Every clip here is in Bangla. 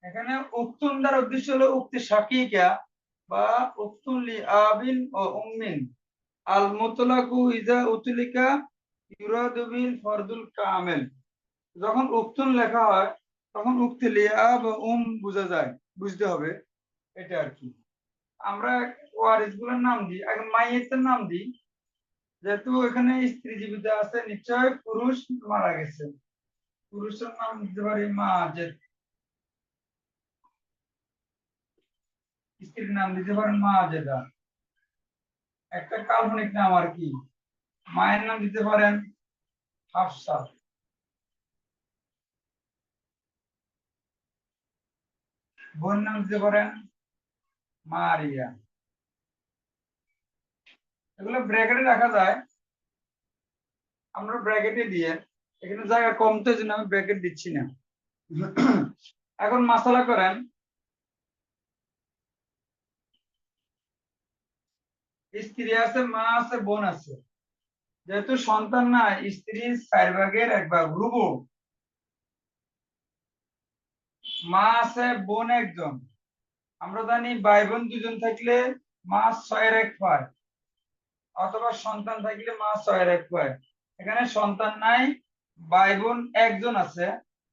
এখানে উক্তুন দ্বারা উদ্দেশ্য হলো উক্তি শাকিকা বা উক্তুন লি আবিন ও উম্মিন। আল মুতলাকু ইজা উতলিকা ইউরাদু বিল ফরদুল কামেল। যখন উক্তুন লেখা হয় তখন উক্তি লি আব ও বোঝা যায়, বুঝতে হবে এটা আর কি। আমরা ওয়ারিস গুলোর নাম দিই, আগে মাইয়েতের নাম দিই। যেহেতু এখানে স্ত্রী জীবিত আছে, নিশ্চয় পুরুষ মারা গেছে, পুরুষের নাম দিতে পারি মাজেদ, স্ত্রীর নাম দিতে পারেন মাজেদা, একটা কাল্পনিক নাম আর কি। মায়ের নাম দিতে পারেন হাফসা, বোন নাম দিতে পারেন মারিয়া। এগুলো ব্র্যাকেটে রাখা যায়, আমরা ব্র্যাকেটে দিয়ে, এখানে জায়গা কম তো জন্য আমি ব্র্যাকেট দিচ্ছি না। এখন মাসালা করেন। স্ত্রী আছে, মা আছে, বোন আছে। যেহেতু সন্তান না, স্ত্রীর 4/1 গ্রুপ, মা আছে, বোন একজন। আমরা জানি ভাই বোন দুজন থাকলে মা 6/1 পায়, অথবা সন্তান থাকলে মা 6/1 পায়। এখানে সন্তান নাই, ভাই বোন একজন আছে,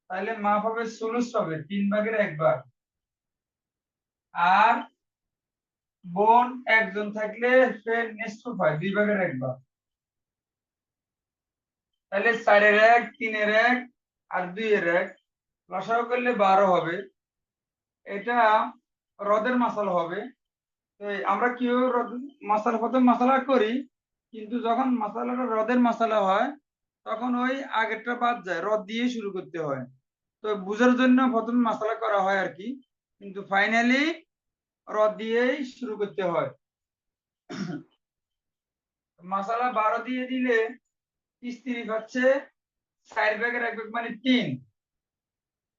তাহলে মা পাবে সুলুস, পাবে 3/1 আর বোন একজন থাকলে সে নিঃস্ব পায় 2/1। তাহলে 4/1, 3/1 আর 2/1 লসাগু করলে 12 হবে। এটা হ্রদের মাসালা হবে। তো আমরা কিভাবে মশালা, প্রথম মশলা করি, কিন্তু যখন মশলাটা হ্রদের মশলা হয় তখন ওই আগেরটা বাদ যায়, হ্রদ দিয়ে শুরু করতে হয়। তো বুঝার জন্য প্রথম মশলা করা হয় আর কি, কিন্তু ফাইনালি হ্রদ দিয়েই শুরু করতে হয়। মশলা 12 দিয়ে দিলে স্ত্রী হচ্ছে 4/1 মানে 3।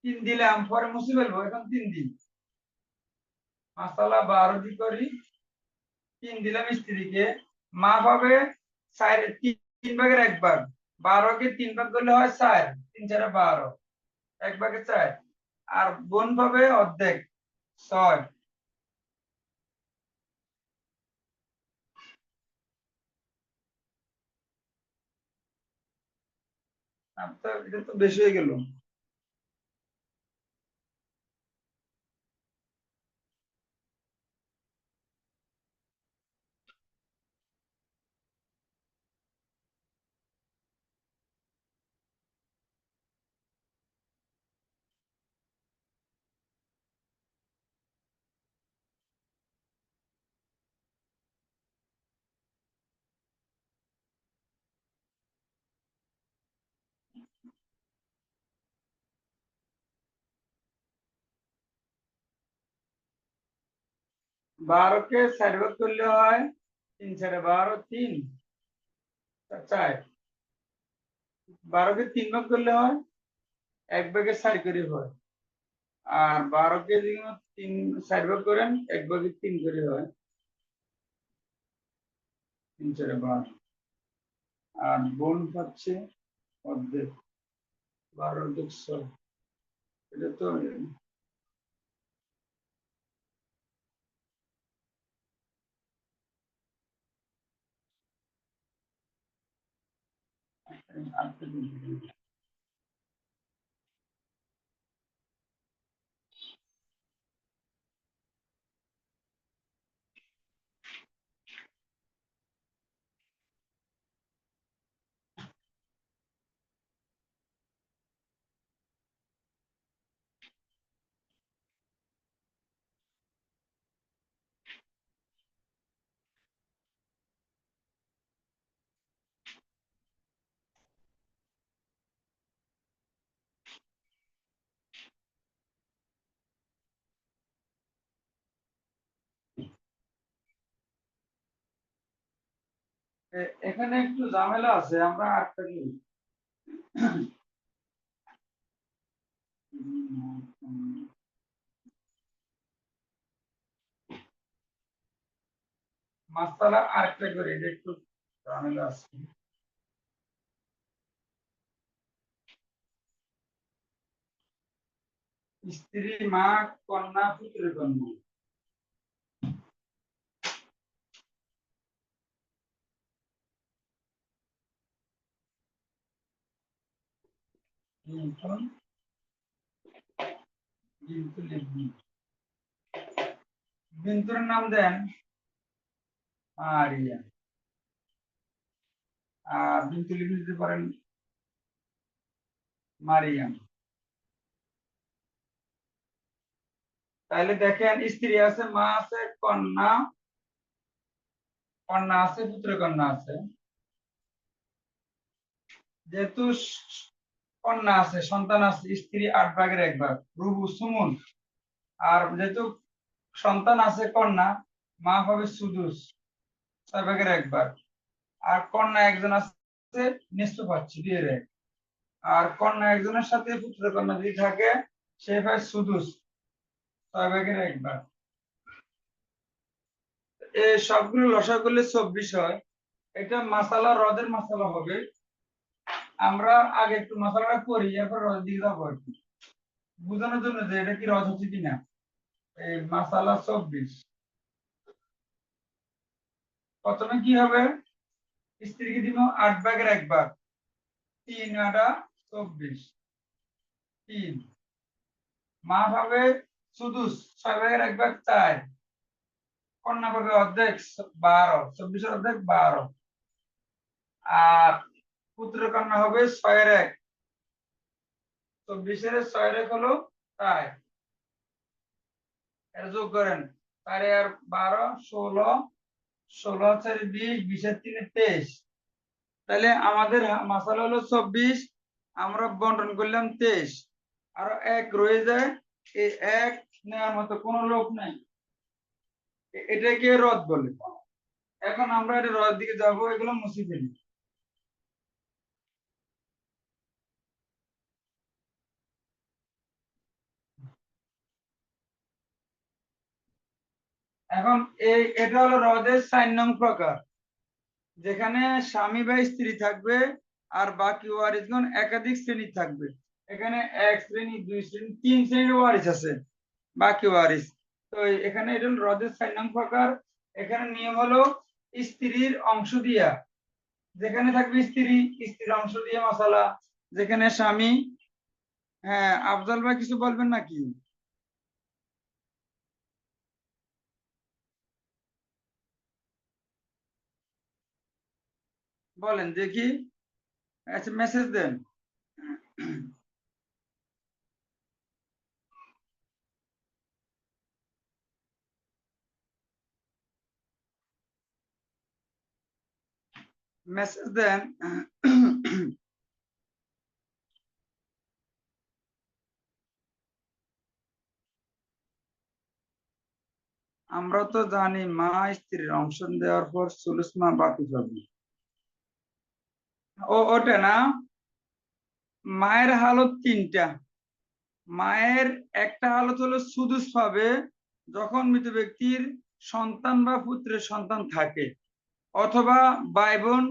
3 দিলাম, পরে মুছে ফেলবো, এখন 3 দিন। মশলা 12 দিয়ে করি, 3 দিলাম স্ত্রীকে, মা পাবে 3/1। 12-কে 3 ভাগ করলে হয় 4, 3×4 = 12, 1/4। আর বোন পাবে অর্ধেক, 6। আপনার এটা তো বেশি হয়ে গেল। 12-কে 4 ভাগ করলে হয় 3×4 = 12, 3, 4। 12-কে 3 ভাগ করলে হয় 1/4 করে হয়। আর 12-কে যদি 4 ভাগ করেন 1/3 করে হয়, 3×4 = 12। আর বোন পাচ্ছে অর্ধেক, 12 + 6, এটা তো এখানে একটু ঝামেলা আছে, আমরা আটটা নিই। মাসালা আরেকটা করে, এটা একটু ঝামেলা আছে। স্ত্রী, মা, কন্যা, পুত্র, কন্যা। বিন্তুন, বিন্তুল ইবনি। বিন্তুর নাম দেন মারিয়া, আর বিন্তুল ইবনি দিতে পারেন মারিয়াম। তাহলে দেখেন, স্ত্রী আছে, মা আছে, কন্যা, কন্যা আছে, পুত্র কন্যা আছে। যেহেতু কন্যা আছে, সন্তান আছে, স্ত্রী 8/1 রুবু সুমুন। আর যেহেতু সন্তান আছে কন্যা, মা হবে সুদুস, 6/1। আর কন্যা একজন আছে, নিঃস্ব পাচ্ছে 2/1। আর কন্যা একজনের সাথে পুত্র কন্যা যদি থাকে, সে পায় সুদুস, 6/1। এই সবগুলো লসা করলে 24 হয়। এটা মাসালা, হ্রদের মাসালা হবে। আমরা আগে একটু মাসালাটা করি, এরপর হ্রদ দিকে যাবো আর কি, বোঝানোর জন্য যে এটা কি হ্রদ হচ্ছে কিনা। এই মাসালা 24। প্রথমে কি হবে, স্ত্রীকে দিব 8/1, 3 8 24, 3। মা পাবে সুদুস, 6/1, 4। কন্যা পাবে অর্ধেক, 12, 24 অর্ধেক 12। আর পুত্র কন্যা হবে 6/1, 24 হলো তাই। এটা যোগ করেন, 4 আর 12 16, 16 4 20, 20 আর 3 23। তাহলে আমাদের মাসালা হলো 24, আমরা বন্টন করলাম 23, আরো 1 রয়ে যায়। এই 1 নেওয়ার মতো কোনো লোক নাই, এটাকে রদ বলে। এখন আমরা এটা রদ দিকে যাব, এগুলো মুছে ফেলি। এখন এটা হলো হ্রদের 4 নং প্রকার, যেখানে স্বামী বা স্ত্রী থাকবে, আর বাকি ওয়ারিসগণ একাধিক শ্রেণী থাকবে। এখানে 1 শ্রেণী, 2 শ্রেণী, 3 শ্রেণীর ওয়ারিস আছে, বাকি ওয়ারিস। তো এখানে এটা হলো হ্রদের 4 নং প্রকার। এখানে নিয়ম হলো স্ত্রীর অংশ দিয়া, যেখানে থাকবে স্ত্রী, স্ত্রীর অংশ দিয়ে মশালা। যেখানে স্বামী, হ্যাঁ আফজল ভাই কিছু বলবেন নাকি? বলেন দেখি, আচ্ছা মেসেজ দেন। মেসেজ দেন। আমরা তো জানি মা স্ত্রীর অংশ দেওয়ার পর সুলুস মা বাকি পাবে। ওটা না, মায়ের হালত 3টা। মায়ের একটা হালত হলো সুদুস পাবে যখন মৃত ব্যক্তির সন্তান বা পুত্রের সন্তান থাকে, অথবা ভাই বোন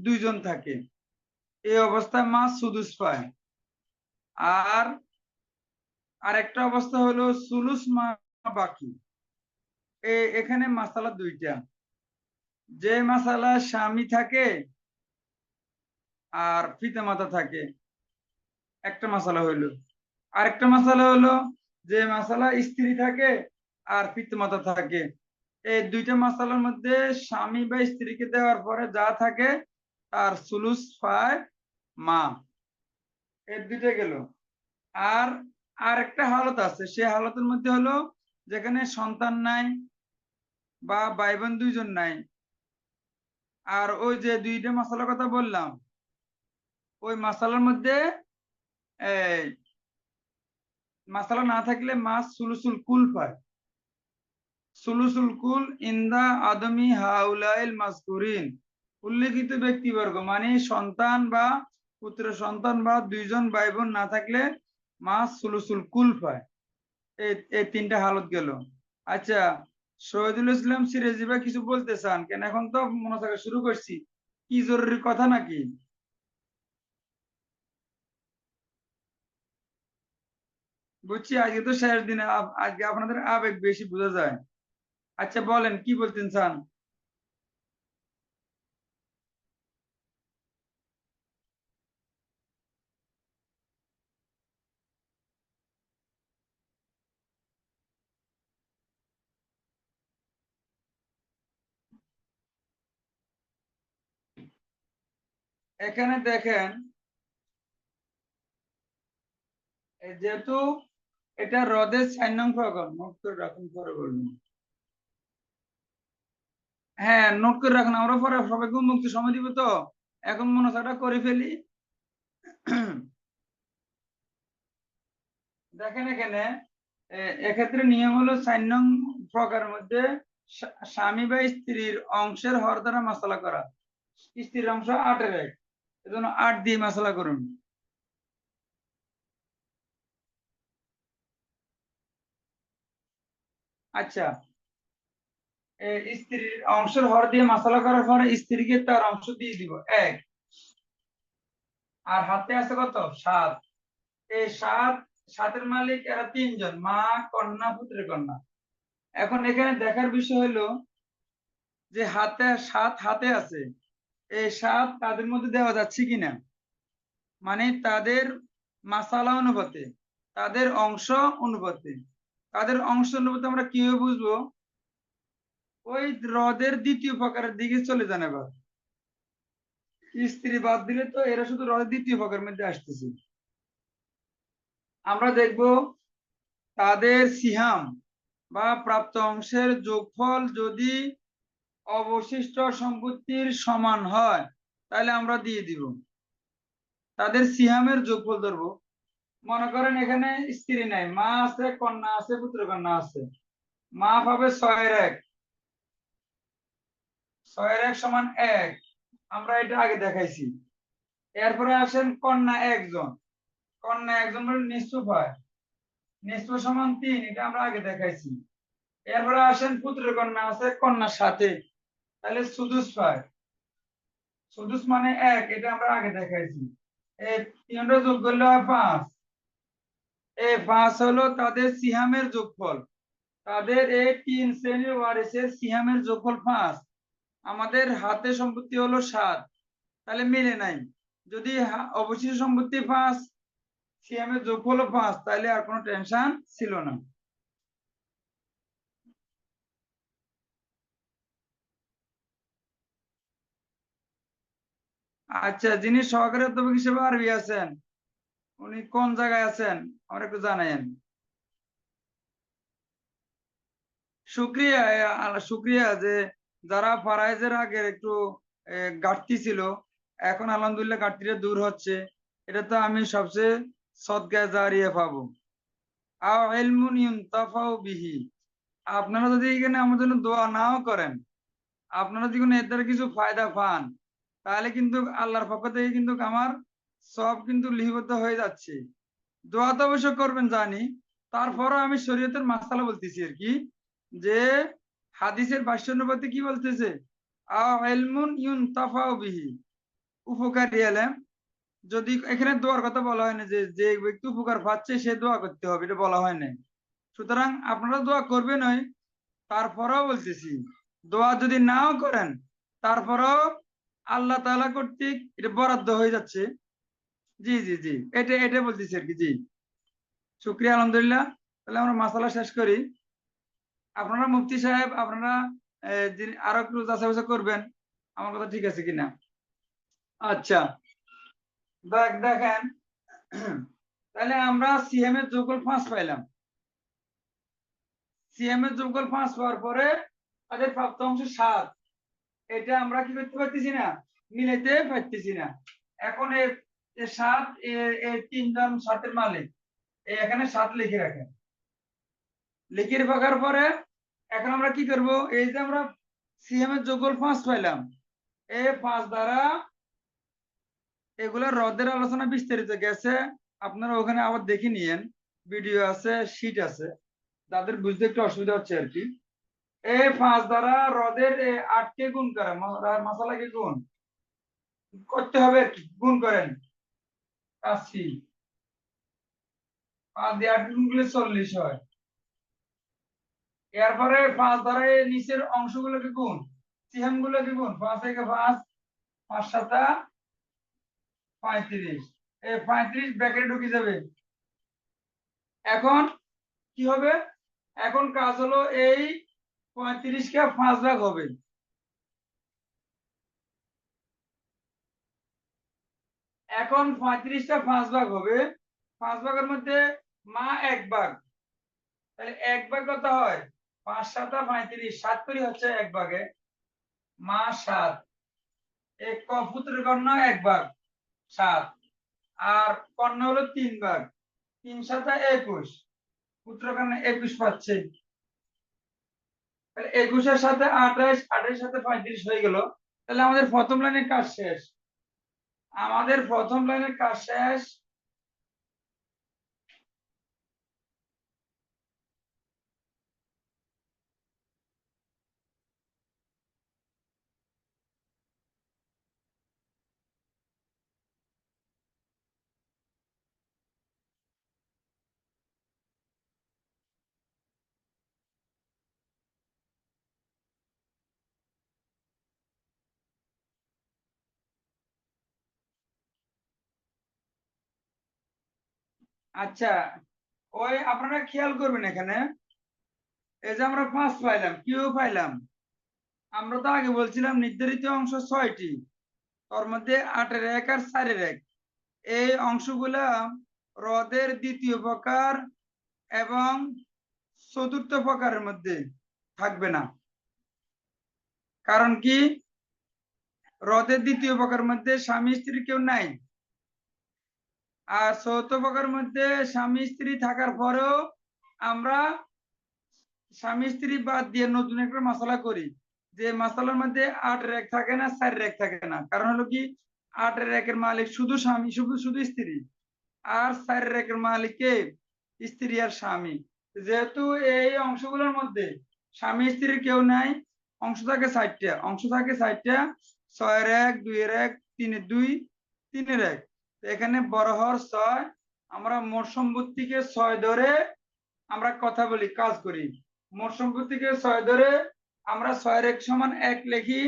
2জন থাকে, এই অবস্থায় মা সুদুস পায়। আর আরেকটা অবস্থা হলো সুলুস মা বাকি। এখানে মাসালা 2টা। যে মাসালা স্বামী থাকে আর পিতামাতা থাকে, একটা মাসালা হইলো। আরেকটা মাসালা হলো যে মাসালা স্ত্রী থাকে আর পিতামাতা থাকে। এই 2টা মাসালার মধ্যে স্বামী বা স্ত্রীকে দেওয়ার পরে যা থাকে তার সুলুস পায় মা। এই 2টা গেল। আর আরেকটা হালত আছে, সে হালতের মধ্যে হলো যেখানে সন্তান নাই বা ভাই বোন 2জন নাই। আর ওই যে 2টা মাসালার কথা বললাম, ওই মাসালার মধ্যে এই মাসালা না থাকলে মাস সুলুসুল কুল পায়। সুলুসুল কুল ইন্দা আদমি হাউলাইল মাসকুরিন, উল্লেখিত ব্যক্তিবর্গ মানে সন্তান বা পুত্র সন্তান বা 2জন ভাই বোন না থাকলে মাস সুলুসুল কুল পায়। এই 3টা হালত গেল। আচ্ছা, শহীদুল ইসলাম সিরাজি ভাই কিছু বলতে চান কেন? এখন তো মনে থাকা শুরু করছি, কি জরুরি কথা নাকি? বুঝছি, আজকে তো শেষ দিন, আজকে আপনাদের আবেগ বেশি বোঝা যায়। আচ্ছা বলেন কি বলতেন চান। এখানে দেখেন, যেহেতু এটা হ্রদের 4 নং প্রকরণ, নোট করে রাখুন, পরে বলবেন। হ্যাঁ নোট করে রাখুন, আমরা পরে সবাইকে মুক্তি সময় দিব তো, এখন মনোসাটা করে ফেলি। দেখেন এখানে, এক্ষেত্রে নিয়ম হলো 4 নং প্রকারের মধ্যে স্বামী বা স্ত্রীর অংশের হর দ্বারা মাসালা করা। স্ত্রীর অংশ 8-এর 1, এজন্য 8 দিয়ে মাসালা করুন। আচ্ছা, স্ত্রীর অংশের হর দিয়ে মাসালা করার পরে স্ত্রীকে তার অংশ দিয়ে দিব 1, আর হাতে আছে কত 7। এই 7 মালিক এরা 3 জন, মা, কন্যা, পুত্রের কন্যা। এখন এখানে দেখার বিষয় হলো যে হাতে 7 হাতে আছে, এই 7 তাদের মধ্যে দেওয়া যাচ্ছে কিনা, মানে তাদের মাসালা অনুপাতে, তাদের অংশ অনুপাতে। তাদের অংশ অনুপাতে আমরা কিভাবে বুঝবো? ওই হ্রদের দ্বিতীয় প্রকারের দিকে চলে যান এবার। স্ত্রী বাদ দিলে তো এরা শুধু হ্রদের দ্বিতীয় প্রকারের মধ্যে আসতেছে। আমরা দেখব তাদের সিহাম বা প্রাপ্ত অংশের যোগফল যদি অবশিষ্ট সম্পত্তির সমান হয়, তাহলে আমরা দিয়ে দিব। তাদের সিহামের যোগফল ধরবো। মনে করেন এখানে স্ত্রী নাই, মা আছে, কন্যা আছে, পুত্র কন্যা আছে। মা পাবে 6-এর 1, 6-এর 1 সমান 1, আমরা এটা আগে দেখাইছি। এরপরে আসেন কন্যা একজন, কন্যা একজন বলে নিশ্চুপ হয়, নিশ্চুপ সমান 3, এটা আমরা আগে দেখাইছি। এরপরে আসেন পুত্রের কন্যা আছে, কন্যার সাথে, তাহলে সুদুস পায়, সুদুস মানে 1, এটা আমরা আগে দেখাইছি। এই 3টা যোগ করলে হয় 5। এই 5 হলো তাদের সিহামের যোগফল। তাদের এই 3 শ্রেণীর ওয়ারিসের সিহামের যোগফল 5। আমাদের হাতে সম্পত্তি হলো 7, তাহলে মিলে নাই। যদি অবশিষ্ট সম্পত্তি 5, সিহামের যোগফল 5, তাহলে আর কোনো টেনশন ছিল না। আচ্ছা, যিনি সহকারী অধ্যাপক হিসেবে আরবি আছেন, উনি কোন জায়গায় আছেন আমার একটু জানাইন। শুক্রিয়া, শুক্রিয়া যে যারা ফারাইজের আগের একটু ঘাটতি ছিল, এখন আলহামদুলিল্লাহ ঘাটতিটা দূর হচ্ছে। এটা তো আমি সবচেয়ে সদকা জারিয়া পাবো। আও ইলমুন ইউনতাফাউ বিহি। আপনারা যদি এখানে আমার জন্য দোয়া নাও করেন, আপনারা যদি কোনো এর দ্বারা কিছু ফায়দা পান, তাহলে কিন্তু আল্লাহর পক্ষ থেকে কিন্তু আমার সব কিন্তু লিপিবদ্ধ হয়ে যাচ্ছে। দোয়া তো অবশ্য করবেন জানি, তারপরও আমি শরীয়তের মাসালা বলতেছি আর কি, যে হাদিসের ভাষ্য অনুপাতে কি বলতেছে, আও ইলমুন ইউনতাফাউ বিহি, উপকারী এলেম। যদি এখানে দোয়ার কথা বলা হয় না যে যে ব্যক্তি উপকার পাচ্ছে সে দোয়া করতে হবে, এটা বলা হয় না। সুতরাং আপনারা দোয়া করবেনই, তারপরেও বলতেছি দোয়া যদি নাও করেন, তারপরেও আল্লাহ তাআলা কর্তৃক এটা বরাদ্দ হয়ে যাচ্ছে। জি জি জি, এটা এটা বলতেছি আর কি। জি, শুক্রিয়া, আলহামদুলিল্লাহ। তাহলে আমরা মাসালা শেষ করি। আপনারা মুফতি সাহেব, আপনারা যিনি আরো একটু যাচাই বাছাই করবেন আমার কথা ঠিক আছে কিনা। আচ্ছা, দেখেন, তাহলে আমরা সিএম এর যোগফল 5 পাইলাম। সিএম এর যোগফল 5 পাওয়ার পরে তাদের প্রাপ্ত অংশ 7, এটা আমরা কি করতে পারতেছি না, মিলাইতে পারতেছি না। এখন এই 7, এই 3 জন 7-এর মালিক, এখানে 7 লিখে রাখেন। লিখে রাখার পরে এখন আমরা কি করব, এই যে আমরা সিএম এর যোগফল 5 পাইলাম, এই 5 দ্বারা এগুলো হ্রদের আলোচনা বিস্তারিত গেছে, আপনারা ওখানে আবার দেখে নিয়েন, ভিডিও আছে, শীট আছে, তাদের বুঝতে একটু অসুবিধা হচ্ছে আর কি। এই 5 দ্বারা হ্রদের 8কে গুণ করে, মশলাকে গুণ করতে হবে আর কি, গুণ করেন 80। 5 দিয়ে 8 গুণ করলে 40 হয়। এরপরে 5 দ্বারা এই নিচের অংশগুলোকে গুণ, চিহ্নগুলোকে গুণ। 5 থেকে 5, 5 7 35। এই 35 ব্র্যাকেটে ঢুকে যাবে। এখন কি হবে? এখন কাজ হলো এই 35 কে 5 ভাগ হবে। এখন 35টা 5 ভাগ হবে। 5 ভাগের মধ্যে মা 1 ভাগ, তাহলে 1 ভাগ কত হয়? 5 7 35, 7 করে হচ্ছে 1 ভাগে, মা 7। এক পুত্রের কন্যা 1 ভাগ 7, আর কন্যা হলো 3 ভাগ, 3 7 21, পুত্র কন্যা 21 পাচ্ছে। তাহলে 21 এর সাথে 28, 28 এর সাথে 35 হয়ে গেল। তাহলে আমাদের প্রথম লাইনের কাজ শেষ। আমাদের প্রথম লাইনের কাজ শেষ। আচ্ছা, ওই আপনারা খেয়াল করবেন এখানে, এই যে আমরা 5 পাইলাম, কিউ পাইলাম। আমরা তো আগে বলছিলাম নির্ধারিত অংশ 6টি, তার মধ্যে 8-এর 1 আর 4-এর 1। এই অংশগুলা হ্রদের দ্বিতীয় প্রকার এবং চতুর্থ প্রকারের মধ্যে থাকবে না। কারণ কি? হ্রদের দ্বিতীয় প্রকারের মধ্যে স্বামী স্ত্রী কেউ নাই, আর চতুর্থ প্রকারের মধ্যে স্বামী স্ত্রী থাকার পরেও আমরা স্বামী স্ত্রী বাদ দিয়ে নতুন একটা মশলা করি, যে মশলার মধ্যে 8-এর 1 থাকে না, 4-এর 1 থাকে না। কারণ হলো কি, 8-এর 1-এর মালিক শুধু স্বামী, শুধু শুধু স্ত্রী, আর 4-এর 1-এর মালিক কে? স্ত্রী আর স্বামী। যেহেতু এই অংশগুলোর মধ্যে স্বামী স্ত্রীর কেউ নাই, অংশ থাকে 4টা, অংশ থাকে 4টা, 6-এর 1, 2-এর 1, 3-এর 2, 3-এর 1। এখানে বড় হর 6। আমরা মোট সম্পত্তিকে 6 ধরে আমরা কথা বলি, কাজ করি। মোট সম্পত্তিকে 6 ধরে আমরা 6-এর 1 সমান 1 লিখি।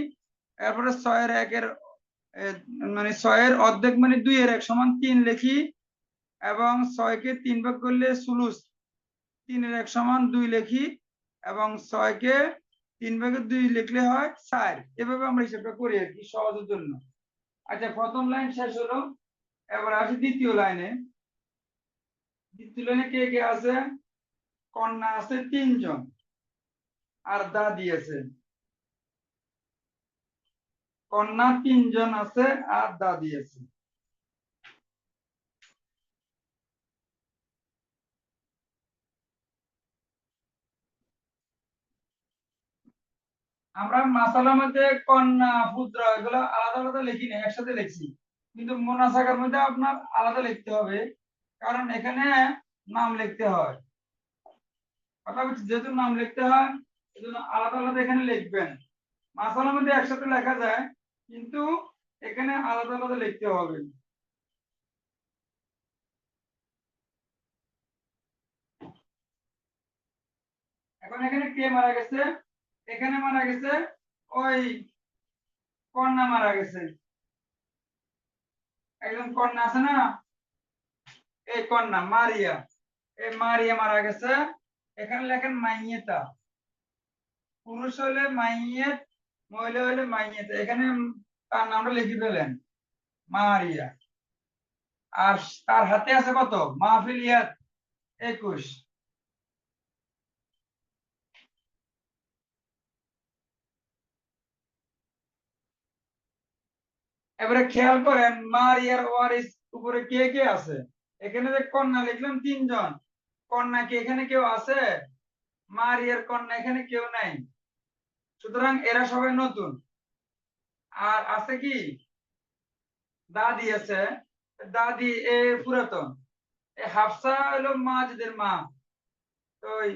এরপরে 6-এর 1-এর মানে 6-এর অর্ধেক মানে 2-এর 1 সমান 3 লিখি, এবং 6-কে 3 ভাগ করলে সুলুস, 3-এর 1 সমান 2 লিখি, এবং 6-কে 3 ভাগে 2 লিখলে হয় 4। এভাবে আমরা হিসাবটা করি আর কি, সহজের জন্য। আচ্ছা, প্রথম লাইন শেষ হলো। এবার আসি দ্বিতীয় লাইনে। দ্বিতীয় লাইনে কে কে আছে? কন্যা আছে 3 জন, আর দাদি আছে। কন্যা 3 জন আছে, আর দাদি আছে। আমরা মাসালার মধ্যে কন্যা, পুত্র এগুলো আলাদা আলাদা লিখি না, একসাথে লিখছি। কিন্তু মোনাসাকার মধ্যে আপনার আলাদা লিখতে হবে, কারণ এখানে নাম লিখতে হয়। কথা বলছি, যেহেতু নাম লিখতে হয় এজন্য আলাদা আলাদা এখানে লিখবেন। মাসালার মধ্যে একসাথে লেখা যায়, কিন্তু এখানে আলাদা আলাদা লিখতে হবে। এখন এখানে কে মারা গেছে? এখানে মারা গেছে ওই কন্যা মারা গেছে। একজন কন্যা আছে না, এই কন্যা মারিয়া, এই মারিয়া মারা গেছে। এখানে লেখেন মাইয়েতা। পুরুষ হলে মাইয়েত, মহিলা হলে মাইয়েতা। এখানে তার নামটা লিখে ফেলেন, মারিয়া। আর তার হাতে আছে কত? মাহফিলিয়াত 21। এবারে খেয়াল করেন, মারিয়ার ওয়ারিস উপরে কে কে আছে? এখানে যে কন্যা লিখলাম 3 জন, কন্যা কি এখানে কেউ আছে? মারিয়ার কন্যা এখানে কেউ নাই, সুতরাং এরা সবাই নতুন। আর আছে কি? দাদি আছে। দাদি এ পুরাতন। এই হাফসা হলো মাজেদের মা। তো ওই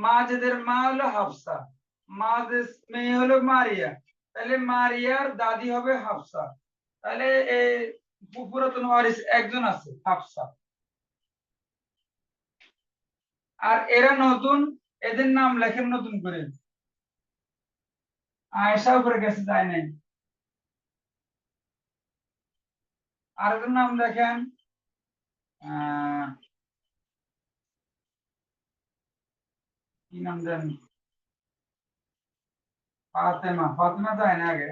মাজেদের মা হলো হাফসা, মাজের মেয়ে হলো মারিয়া। তাহলে মারিয়ার দাদি হবে হাফসা। তাহলে এই পুরাতন ওয়ারিস একজন আছে, হাফসা। আর এরা নতুন, এদের নাম লেখেন নতুন করে। আয়েশা উপরে গেছে, যায় নাই। আর এদের নাম লেখেন আহ কি নাম দেন, ফাতেমা। ফাতেমা যায় না আগে,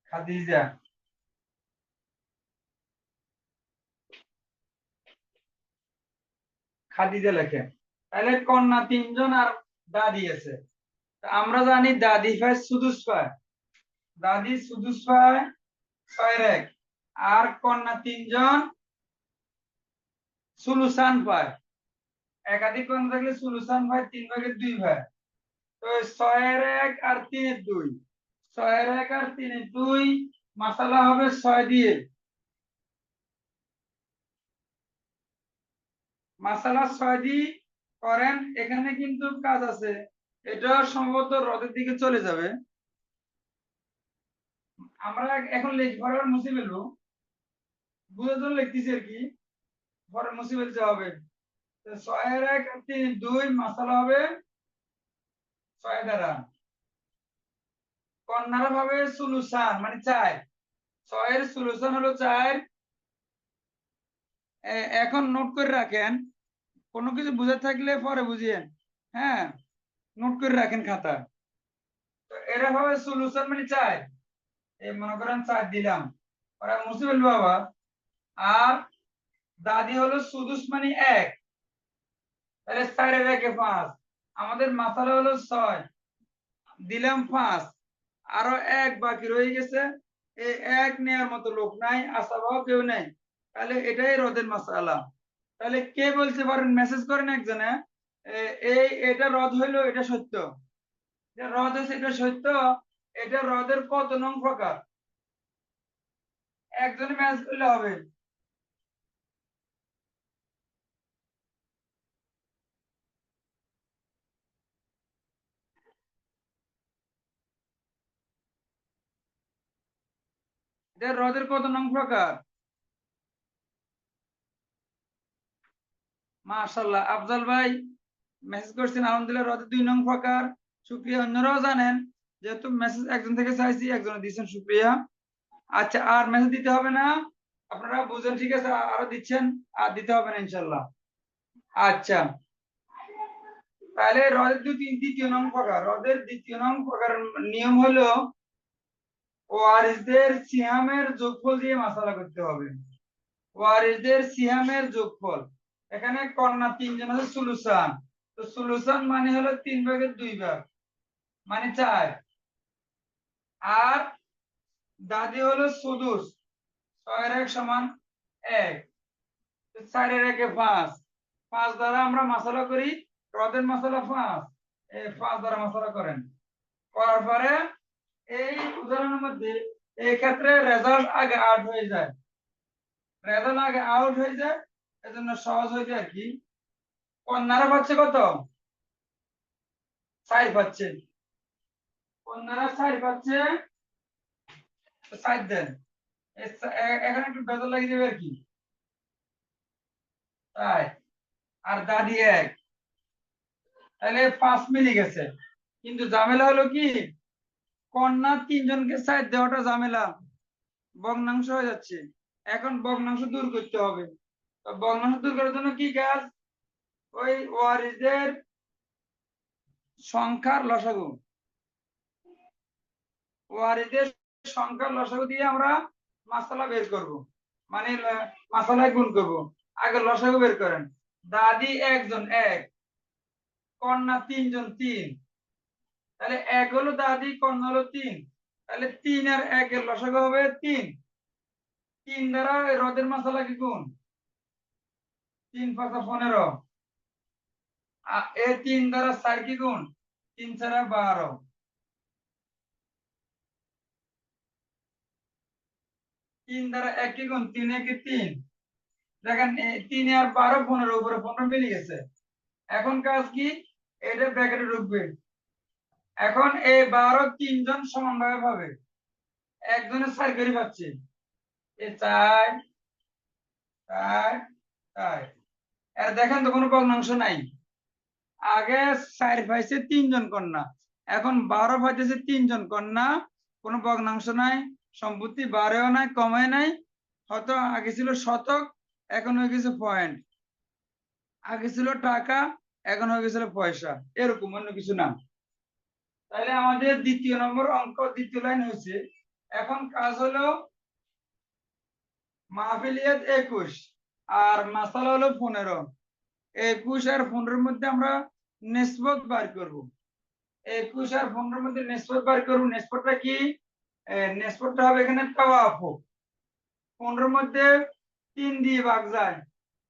খাদিজা। খাদিজা লেখেন। তাহলে কন্যা তিনজন আর দাদি আছে। তা আমরা জানি দাদি পায় সুদুস পায়, দাদি সুদুস পায় 6/1, আর কন্যা তিনজন সুলুসান পায়। একাধিক কন্যা থাকলে সুলুসান পায় 3/2 ভাগ। তো 6/1 আর 3/2, 6/1 আর 3/2 মাসালা হবে 6 দিয়ে। মাসালা 6 দিয়ে করেন। এখানে কিন্তু কাজ আছে, এটা সম্ভবত রদের দিকে চলে যাবে। আমরা এখন লিখবার মুছে ফেলবো, বুঝে তো লিখতেছি আর কি, পরে মুছে ফেলতে হবে। তো 6/1 আর 3/2 মাসালা হবে 6 দ্বারা। কন্যারা ভাবে সলিউশন মানে 4, 6 এর সলিউশন হলো 4। এখন নোট করে রাখেন, কোনো কিছু বুঝে থাকলে পরে বুঝিয়েন। হ্যাঁ, নোট করে রাখেন খাতা। তো এরা ভাবে সলিউশন মানে 4, এই মনে করেন 4 দিলাম, ওরা মুছে ফেলবো আবার। আর দাদি হলো সুদুস মানে 1, তাহলে 4/1 আমাদের মাসালা হলো 6, দিলাম 5, আরো 1 বাকি রয়ে গেছে। এই 1 নেওয়ার মতো লোক নাই, আসাবাও কেউ নেই, তাহলে এটাই রদের মাসালা। তাহলে কে বলতে পারেন, মেসেজ করেন একজনে, এই এটা রদ হইলো, এটা সত্য, যে রদ আছে এটা সত্য। এটা রদের কত নং প্রকার? একজনে ম্যাচ করলে হবে। এটা রদের কত নং প্রকার? মাশাআল্লাহ, আফজাল ভাই মেসেজ করছেন, আলহামদুলিল্লাহ রদের 2 নং প্রকার। শুকরিয়া, অন্যরাও জানেন, যেহেতু মেসেজ একজন থেকে চাইছি, একজনে দিয়েছেন, শুকরিয়া। আচ্ছা, আর মেসেজ দিতে হবে না, আপনারা বুঝেন, ঠিক আছে, আরো দিচ্ছেন, আর দিতে হবে না ইনশাল্লাহ। আচ্ছা, তাহলে হ্রদের দ্বিতীয় নং প্রকার, হ্রদের দ্বিতীয় নং প্রকার নিয়ম হলো ওয়ারিসদের সিহামের যোগফল দিয়ে মাসালা করতে হবে। ওয়ারিসদের সিহামের যোগফল, এখানে কন্যা তিনজন আছে সুলুসান, তো সুলুসান মানে হলো 3/2 মানে 4। আর দাদি হলো সুদুস, 6/1 সমান 1, 4/1 5, 5 দ্বারা আমরা মাসালা করি, হ্রদের মাসালা 5, এই 5 দ্বারা মাসালা করেন। করার পরে এই উদাহরণের মধ্যে এই ক্ষেত্রে রেজাল্ট আগে আউট হয়ে যায়, রেজাল্ট আগে আউট হয়ে যায়, এজন্য সহজ হয়ে যায় আর কি। কন্যারা পাচ্ছে কত? 4 পাচ্ছে, কন্যারা 4 পাচ্ছে, 4 দেন। এখানে একটু বেজাল লাগিয়ে দেবে আর কি, তাই। আর দাদি 1, তাহলে 5 মিলে গেছে। কিন্তু ঝামেলা হলো কি, কন্যা তিনজনকে 4 দেওয়াটা ঝামেলা, ভগ্নাংশ হয়ে যাচ্ছে। এখন ভগ্নাংশ দূর করতে হবে। তো ভগ্নাংশ দূর করার জন্য কি কাজ, ওই ওয়ারিসদের সংখ্যার লসাগু, ওয়ারিসদের সংখ্যার লসাগু দিয়ে আমরা মাসালা বের করব, মানে মাসালায় গুণ করব। আগে লসাগু বের করেন। দাদি একজন 1, কন্যা তিনজন 3, তাহলে 1 হলো দাদি, কন্যা হলো 3, তাহলে 3 আর 1 এর লসাগু হবে 3। 3 দ্বারা হ্রদের মাসালা কি গুণ, 3 5 15, এই 3 দ্বারা 4 কি গুণ, 3 4 12, 3 দ্বারা 1 কি গুণ, 3 1 3। দেখেন 3 আর 12 15, উপরে 15 মিলে গেছে। এখন কাজ কি, এটা ব্র্যাকেটে ঢুকবে। এখন এই 12 তিনজন সমানভাবে পাবে, একজনের 4 করে পাচ্ছে, এই 4 4 তাই আর দেখেন তো কোনো ভগ্নাংশ নাই। আগে 4 পাইছে 3 জন কন্যা, এখন 12 পাইতেছে 3 জন কন্যা, কোনো ভগ্নাংশ নাই, সম্পত্তি বাড়েও নাই কমে নাই। হয়তো আগে ছিল শতক, এখন হয়ে গেছে পয়েন্ট। আগে ছিল টাকা, এখন হয়ে গেছিল পয়সা, এরকম অন্য কিছু না। তাহলে আমাদের দ্বিতীয় নম্বর অঙ্ক দ্বিতীয় লাইন হয়েছে। এখন কাজ হলো মাহফিলিয়াত 21 আর মাসালা হলো 15। 21 আর 15-এর মধ্যে আমরা নিসবত বার করব। 21 আর 15-এর মধ্যে নিসবত বার করব। নিসবতটা কি? নিসবতটা হবে এখানে তাওয়াফুক। 15-এর মধ্যে 3 দিয়ে ভাগ যায়,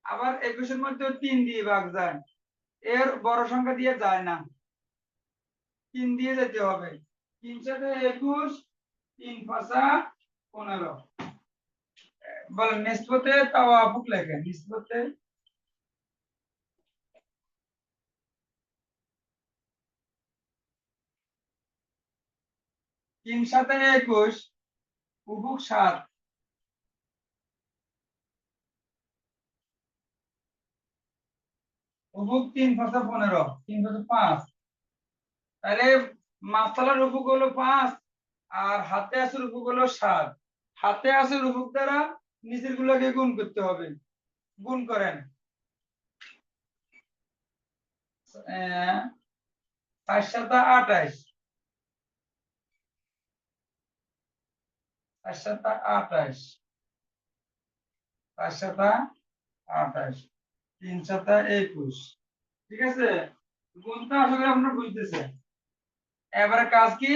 আবার 21-এর মধ্যেও 3 দিয়ে ভাগ যায়। এর বড় সংখ্যা দিয়ে যায় না, 3 দিয়ে যেতে হবে। 3 সাথে 21, 3 পাঁচা 15। বলেন নিসবতে তাওয়াফুক লেখেন। নিসবতে 3 সাথে 21, উফুক 7, উফুক 3 পাঁচা 15, 3 পাঁচা 5। তাহলে মাসালার উফুক হলো 5 আর হাতে আছে উফুক হলো 7। হাতে আছে উফুক দ্বারা নিচের গুলোকে গুণ করতে হবে। গুণ করেন। 4 সাতা 28, 4 সাতা 28, 4 সাতা 28, 3 সাতা 21। ঠিক আছে, গুণটা আশা করি আপনারা বুঝতেছেন। এবারে কাজ কি?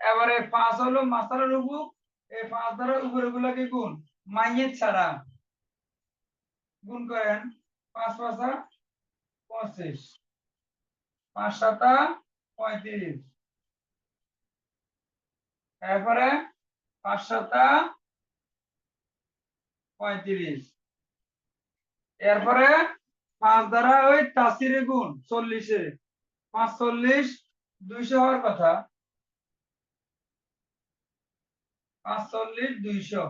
এবারে 5 হলো মাসালার উফুক, এই 5 দ্বারা উপরে গুলোকে গুণ, মাইয়ের ছাড়া গুণ করেন। 5 পাঁচা 25, 5 সাতা 35, এরপরে 5 সাতা 35, এরপরে 5 দ্বারা ওই তাসিরে গুণ 40-এ, 5 40, 200 হওয়ার কথা। 5 40, 200।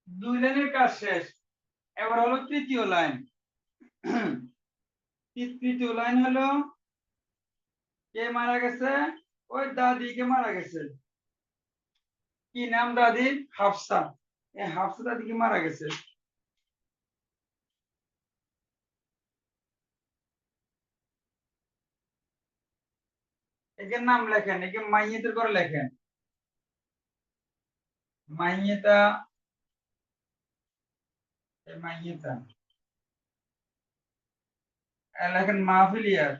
দুই লাইনের কাজ শেষ। এবার হলো তৃতীয় লাইন। তৃতীয় লাইন হলো কে মারা গেছে? ওই দাদি কে মারা গেছে। কি নাম দাদির? হাফসা। এই হাফসা দাদি কে মারা গেছে। একে নাম লেখেন, একে মাইয়েতের করে লেখেন। মাইয়েতা, এই মাইয়েতা লেখেন মাহফিলিয়াত।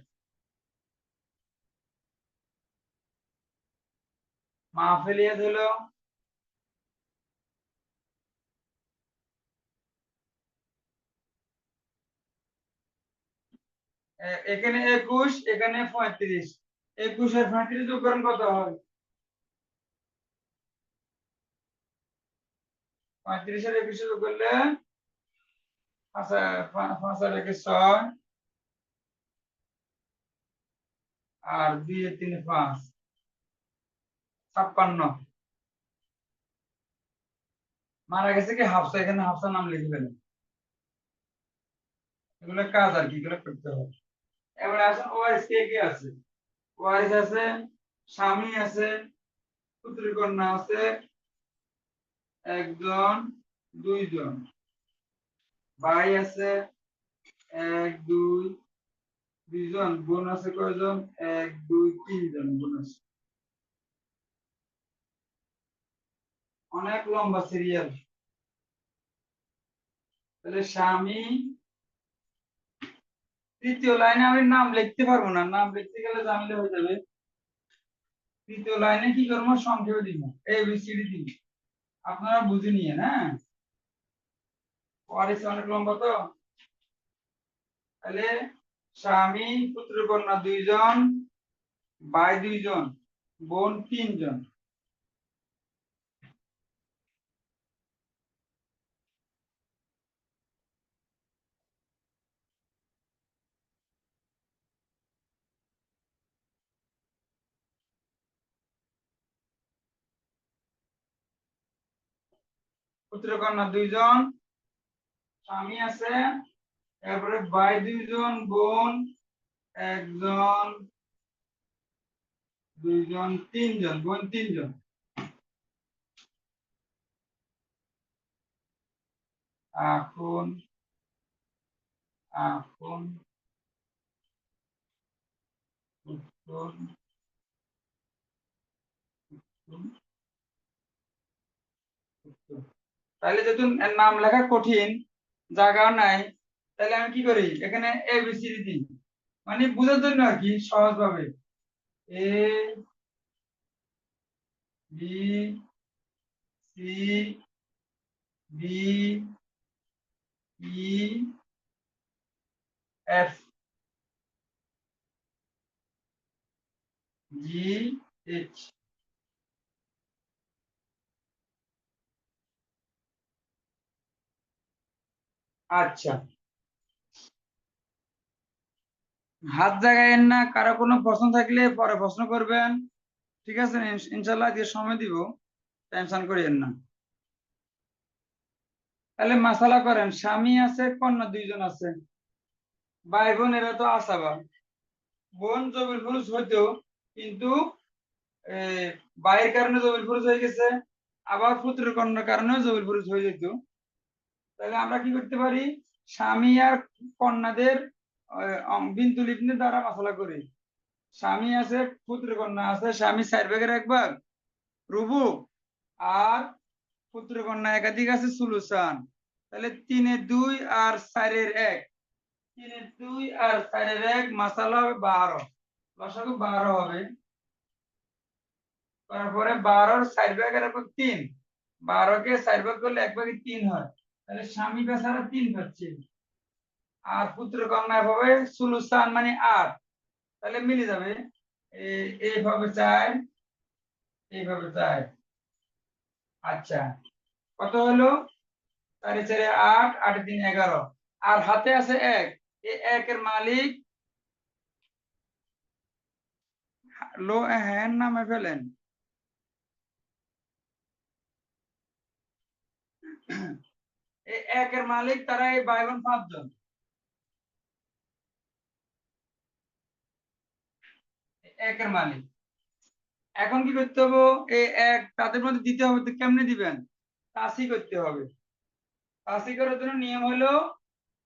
মাহফিলিয়াত হলো এখানে 21, এখানে 35। 21 আর 35 যোগ করেন কত হয়? 35 আর 21 যোগ করলে আচ্ছা, 5 আর 1 6 আর 2 আর 3 5, 56। মারা গেছে কি হাফসা, এখানে হাফসা নাম লিখে ফেলেন। এগুলো কাজ আর কি, এগুলো করতে হবে। এবার আসেন ওয়ারিস কে কে আছে। ওয়ারিস আছে, স্বামী আছে, পুত্রী কন্যা আছে, একজন, দুইজন, ভাই আছে, এক দুই, দুইজন, বোন আছে কয়জন? এক দুই, তিনজন বোন আছে। অনেক লম্বা সিরিয়াল। তাহলে স্বামী, তৃতীয় লাইনে আমি নাম লিখতে পারবো না, নাম লিখতে গেলে ঝামেলা হয়ে যাবে। তৃতীয় লাইনে কি করবো? সংক্ষেপে দিব, ABCD দিব। আপনারা বুঝে নিয়ে না। ওয়ারিস অনেক লম্বা তো। তাহলে স্বামী, পুত্র কন্যা দুইজন, ভাই দুইজন, বোন তিনজন। পুত্র কন্যা দুইজন, স্বামী আছে, তারপরে ভাই দুইজন, বোন একজন, দুইজন, তিনজন, বোন তিনজন। এখন এখন উত্তর তাহলে যেহেতু এর নাম লেখা কঠিন, জায়গা নাই, তাহলে আমি কি করি এখানে এবিসিডি দিই, মানে বুঝার জন্য আর কি সহজ ভাবে। A B C D E F G H. আচ্ছা, হাত জাগায়েন না, কারো কোনো প্রশ্ন থাকলে পরে প্রশ্ন করবেন, ঠিক আছে? ইনশাল্লাহ দিয়ে সময় দিব, টেনশন করিয়েন না। তাহলে মাসালা করেন, স্বামী আছে, কন্যা দুইজন আছে, ভাই বোন এরা তো আসাবা, বোন জবির পুরুষ হইতো, কিন্তু ভাইয়ের কারণে জবির পুরুষ হয়ে গেছে, আবার পুত্রের কন্যার কারণেও জবির পুরুষ হয়ে যেত। তাহলে আমরা কি করতে পারি, স্বামী আর কন্যাদের বিন্তু লিপনি দ্বারা মাসালা করি। স্বামী আছে, পুত্র কন্যা আছে, স্বামী 4 ভাগের 1 ভাগ রুবু, আর পুত্র কন্যা একাধিক আছে সুলুসান। তাহলে 3-এর 2 আর 4-এর 1, 3-এর 2 আর 4-এর 1 মাসালা হবে 12, লসাগু 12 হবে। তারপরে 12-র 4 ভাগের 1/3, 12-কে 4 ভাগ করলে 1/3 হয়, তাহলে স্বামী বেচারা 3 পাচ্ছে, আর পুত্র কন্যা হবে সুলুসান মানে 8, তাহলে মিলে যাবে। এইভাবে 4, এইভাবে 4। আচ্ছা, কত হলো? 4-4-8, 8-3-11, আর হাতে আছে 1, এই 1-এর মালিক লো হ্যান নামে ফেলেন। এই 1-এর মালিক তারা এই ভাই বোন 5 জন, 1-এর মালিক। এখন কি করতে হবে, এই 1 তাদের মধ্যে দিতে হবে, তো কেমনে দিবেন? তাসি করতে হবে। তাসি করার জন্য নিয়ম হলো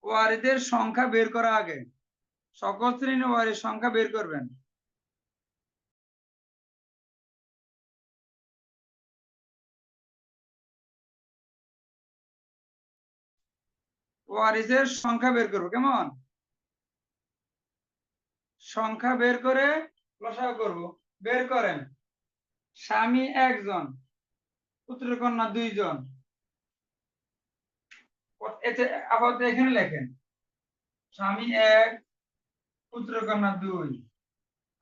ওয়ারিদের সংখ্যা বের করা আগে, সকল শ্রেণীর ওয়ারির সংখ্যা বের করবেন। ওয়ারিসের সংখ্যা বের করবো, কেমন? সংখ্যা বের করে লসাগু করব। বের করেন, স্বামী 1 জন, পুত্র কন্যা 2 জন, এতে আপাতত এখানে লেখেন স্বামী 1, পুত্র কন্যা 2।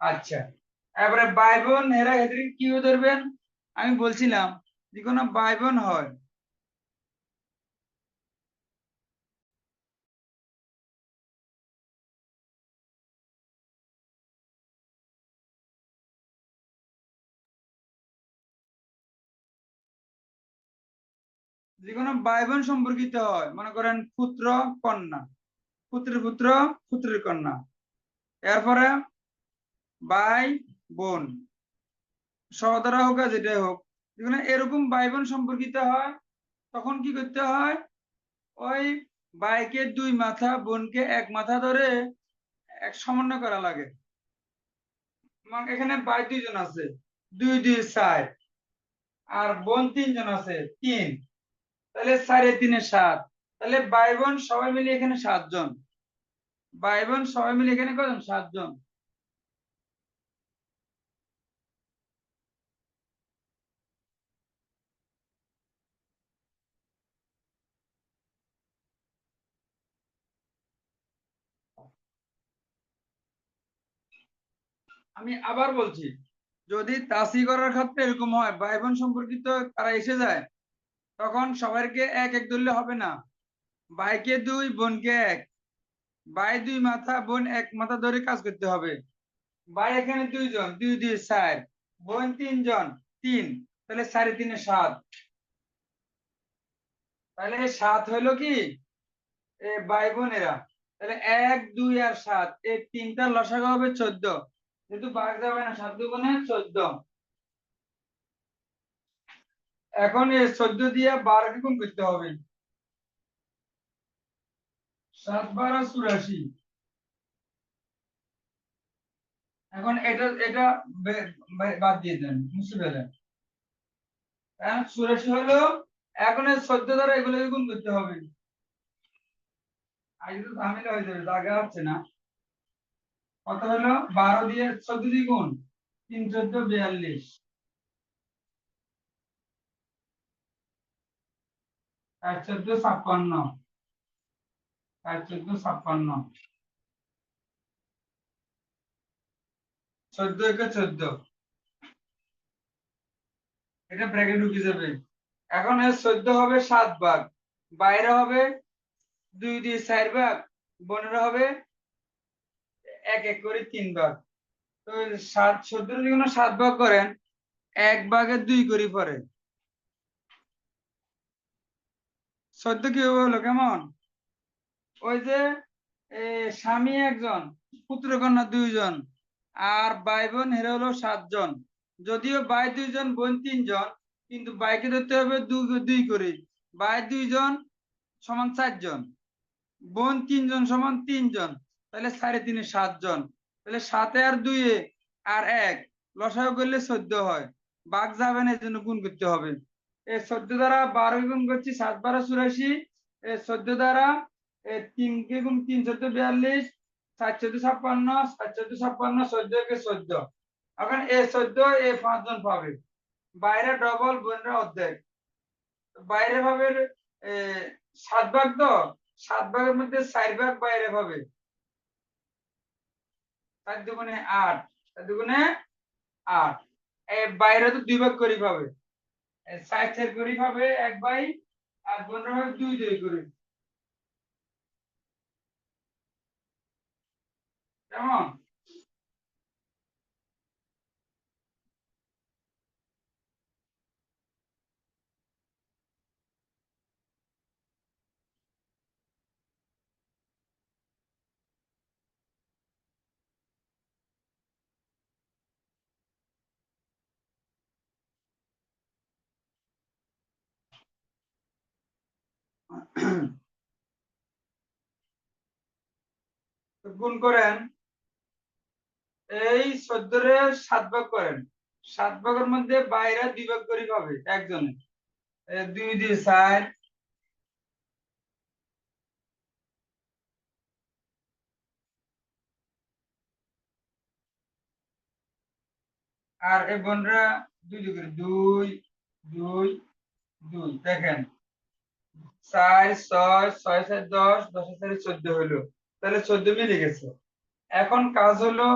আচ্ছা, এবারে ভাই বোন এরা এদের কি ধরবেন, আমি বলছিলাম যে কোনো ভাই বোন হয়, যে কোনো ভাই বোন সম্পর্কিত হয়, মনে করেন পুত্র কন্যা, পুত্রের পুত্র, পুত্রের কন্যা, এরপরে ভাই বোন, সহদরা হোক আর যেটাই হোক, যেখানে এরকম ভাই বোন সম্পর্কিত হয়, তখন কি করতে হয়, ওই ভাইকে 2 মাথা, বোনকে 1 মাথা ধরে এক সমন্বয় করা লাগে। এখানে ভাই 2 জন আছে, 2-2-4, আর বোন 3 জন আছে, 3, তাহলে 4-3-7, তাহলে ভাই বোন সবাই মিলে এখানে 7 জন, ভাই বোন সবাই মিলে এখানে কজন? 7 জন। আমি আবার বলছি, যদি তাসি করার ক্ষেত্রে এরকম হয়, ভাই বোন সম্পর্কিত তারা এসে যায়, তখন সবাইকে 1-1 ধরলে হবে না, ভাইকে 2, বোনকে 1, ভাই 2 মাথা, বোন 1 মাথা ধরে কাজ করতে হবে। ভাই এখানে 2 জন, 2-2-4, বোন 3 জন, 3, তাহলে 4-3-7। তাহলে 7 হইলো কি ভাই বোনেরা। তাহলে 1 2 আর 7 এই তিনটা লসাগু হবে 14, যেহেতু ভাগ যাবে না 7 দুগুণে 14। এখন এই 14 দিয়ে 12 কে গুণ করতে হবে। 7 12 84। এখন এটা এটা বাদ দিয়ে দেন, মুছে ফেলেন। এখন 84 হলো। এখন এই 14 দ্বারা এগুলোকে গুণ করতে হবে। আগে তো ঝামেলা হয়ে যাবে, জায়গা হচ্ছে না। কত হলো? 12 দিয়ে 14 দিয়ে গুণ, 3 14 42, আর 14 56, আর 14 56, 14 একে 14, এটা ব্র্যাকেট ঢুকে যাবে। এখন এর 14 হবে 7 ভাগ, বাইরে হবে 2 দিয়ে 4 ভাগ, বোনেরা হবে 1 1 করে 3 ভাগ। তো 7 14 যদি কোনো 7 ভাগ করেন, 1 ভাগে 2 করে পড়ে। 14 কি হলো কেমন? ওই যে স্বামী একজন, পুত্র কন্যা 2 জন, আর ভাই বোন হেরে হলো 7 জন। যদিও ভাই 2 জন বোন 3 জন, কিন্তু ভাইকে ধরতে হবে 2 2 করে। ভাই 2 জন সমান 4 জন, বোন 3 জন সমান 3 জন, তাহলে 4 3 7 জন। তাহলে 7 আর 2 আর 1 লসাগু করলে 14 হয়। ভাগ যাবে না, এর জন্য গুণ করতে হবে। এই 14 দ্বারা 12 গুণ করছি, 7 12 84। এই 14 দ্বারা 3 কে গুণ 3 14 42, 4 14 56, 4 14 56, 14 কে 14। এখন এই 14 এই 5 জন পাবে, বাইরে ডবল, বোনরা অর্ধেক। বাইরে ভাবে 7 ভাগ, তো 7 ভাগের মধ্যে 4 ভাগ বাইরে পাবে। 4 দুগুণে 8, 4 দুগুণে 8। বাইরে তো 2 ভাগ করে পাবে, 4 4 করে পাবে 1 বাই, আর বোনরা হবে 2 2 করে। কেমন? তো গুণ করেন, এই 14 রে 7 ভাগ করেন, 7 ভাগের মধ্যে বাইরে 2 ভাগ করে পাবে একজনে। 2 2 4, আর এই বোনরা 2 2 করে, 2 2 2। দেখেন 4 6 6 4 10, 10 4 14 হলো। তাহলে 14 মিলে গেছে। এখন কাজ হলো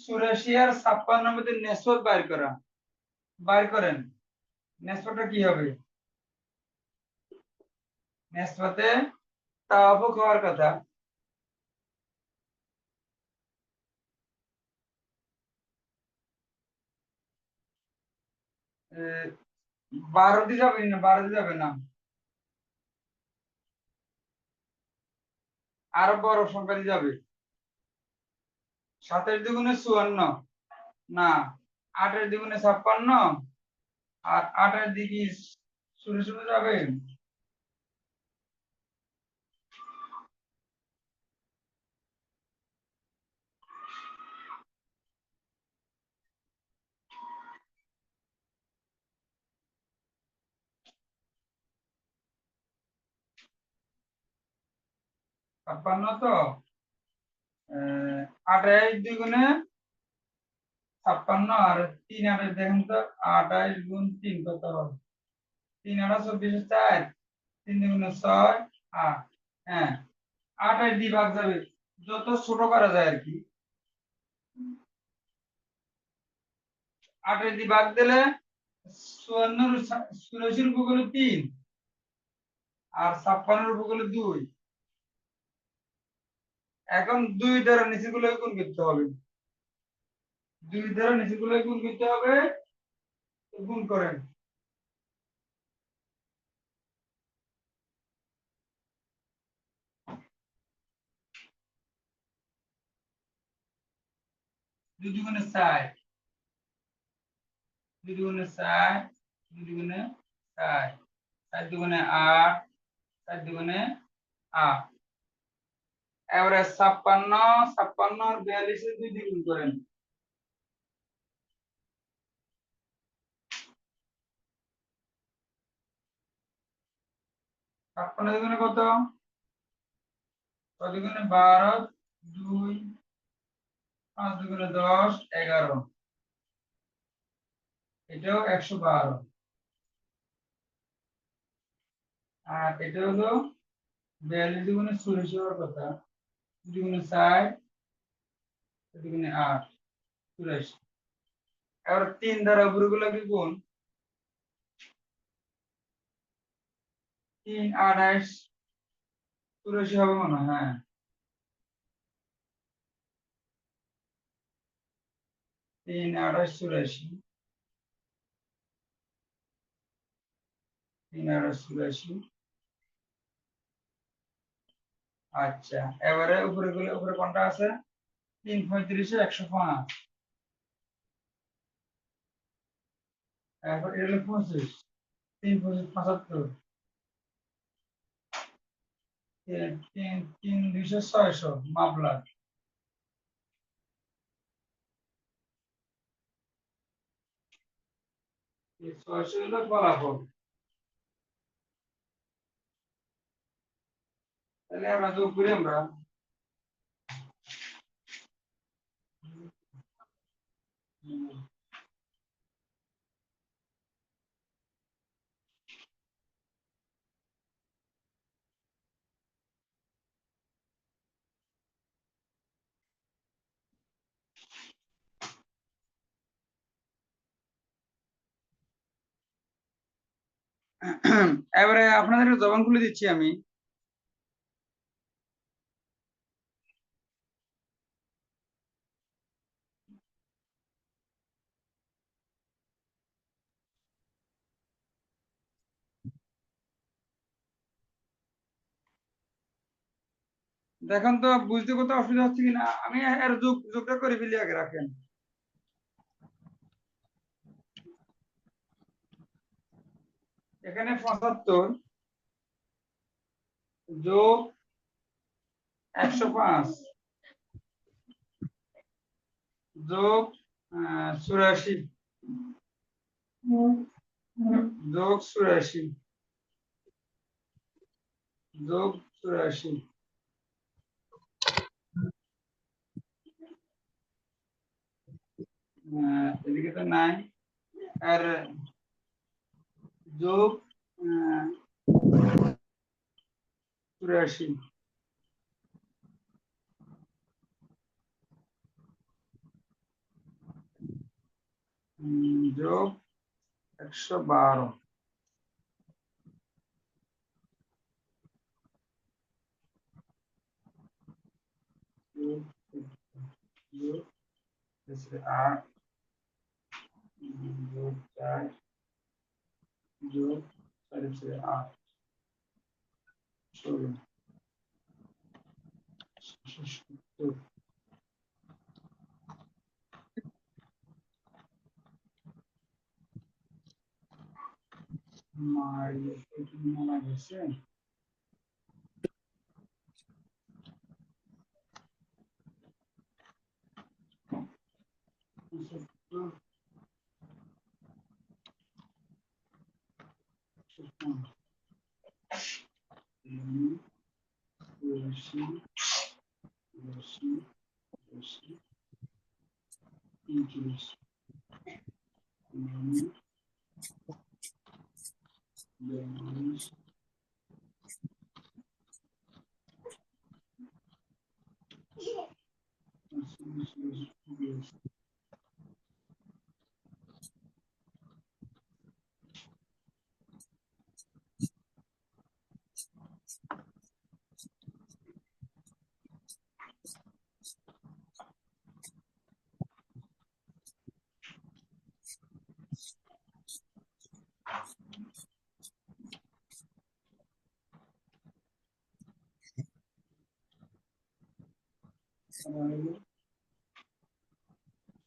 84 আর 56 মধ্যে নেসফ বাইর করা। বাইর করেন, নেসফটা কি হবে? নেসফতে তাওয়াফুক হওয়ার কথা। এ, 12 দিয়ে যাবে না, 12 দিয়ে যাবে না, আরো বড় সংখ্যা দিয়ে যাবে। 7 দুগুণে 54, না 8 দুগুণে 56, আর 8 দিকে শুরু শুরু যাবে। 56 তো 28 দুগুণে 56, আর 3 8 দেখেন তো, 28 গুণ 3 কত হবে? 3 8 24, 4 3 দুগুণে 6 8। হ্যাঁ, 28 দিয়ে ভাগ যাবে, যত ছোট করা যায় আর কি। 28 দিয়ে ভাগ দিলে 54, 84 উপর হলো 3, আর 56 উপর হলো 2। এখন 2 দ্বারা নিচেগুলো গুণ করতে হবে, 2 দ্বারা নিচেগুলো গুণ করতে হবে। তো গুণ করেন, 2 দুগুণে 4, 2 দুগুণে 4, 2 দুগুণে 4, 4 দুগুণে 8, 4 দুগুণে 8। এবারে 56, 56 আর 42 এর 2 দ্বিগুণ করেন। 56 দুগুণে কত? 6 দুগুণে 12, 2, 5 দুগুণে 10, 11। এটাও 112। আর এটা হলো 42 দুগুণে 84 হওয়ার কথা। 2 দুগুণে 4, 2 দুগুণে 8, 84। এবার 3 দ্বারা উপরগুলোকে গুণ। 3 28, 84 হবে মনে হয়, হ্যাঁ। 3 28, 84, 3 28, 84। আচ্ছা, এবারে উপরে কোনটা আছে? 3 35 105। এরপর এর 25, 3 25 75, 3 200 600 মাপলার। এই 600 হলো ফলাফল। তাহলে আমরা যোগ করি আমরা। এবারে আপনাদের জবানগুলো দিচ্ছি আমি। দেখেন তো বুঝতে কত অসুবিধা হচ্ছে কিনা। আমি এর যোগটা করে ফেলি, আগে রাখেন। এখানে 75 যোগ 105 যোগ 84 যোগ 84 যোগ 84। এদিকে তো নাই। আর যোগ 84 যোগ 112 যোগ 8 যোগ 4 যোগ 8 16 70। মারা গেছে।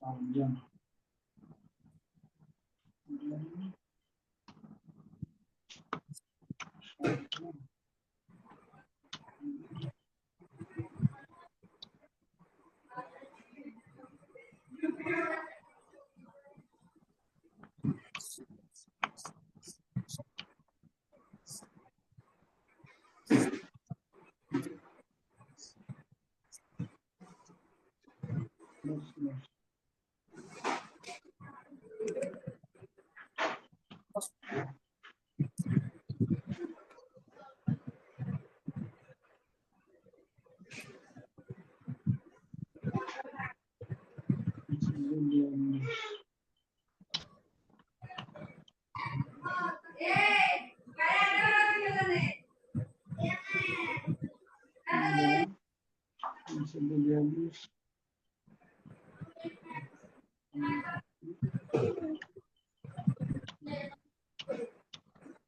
5 জন।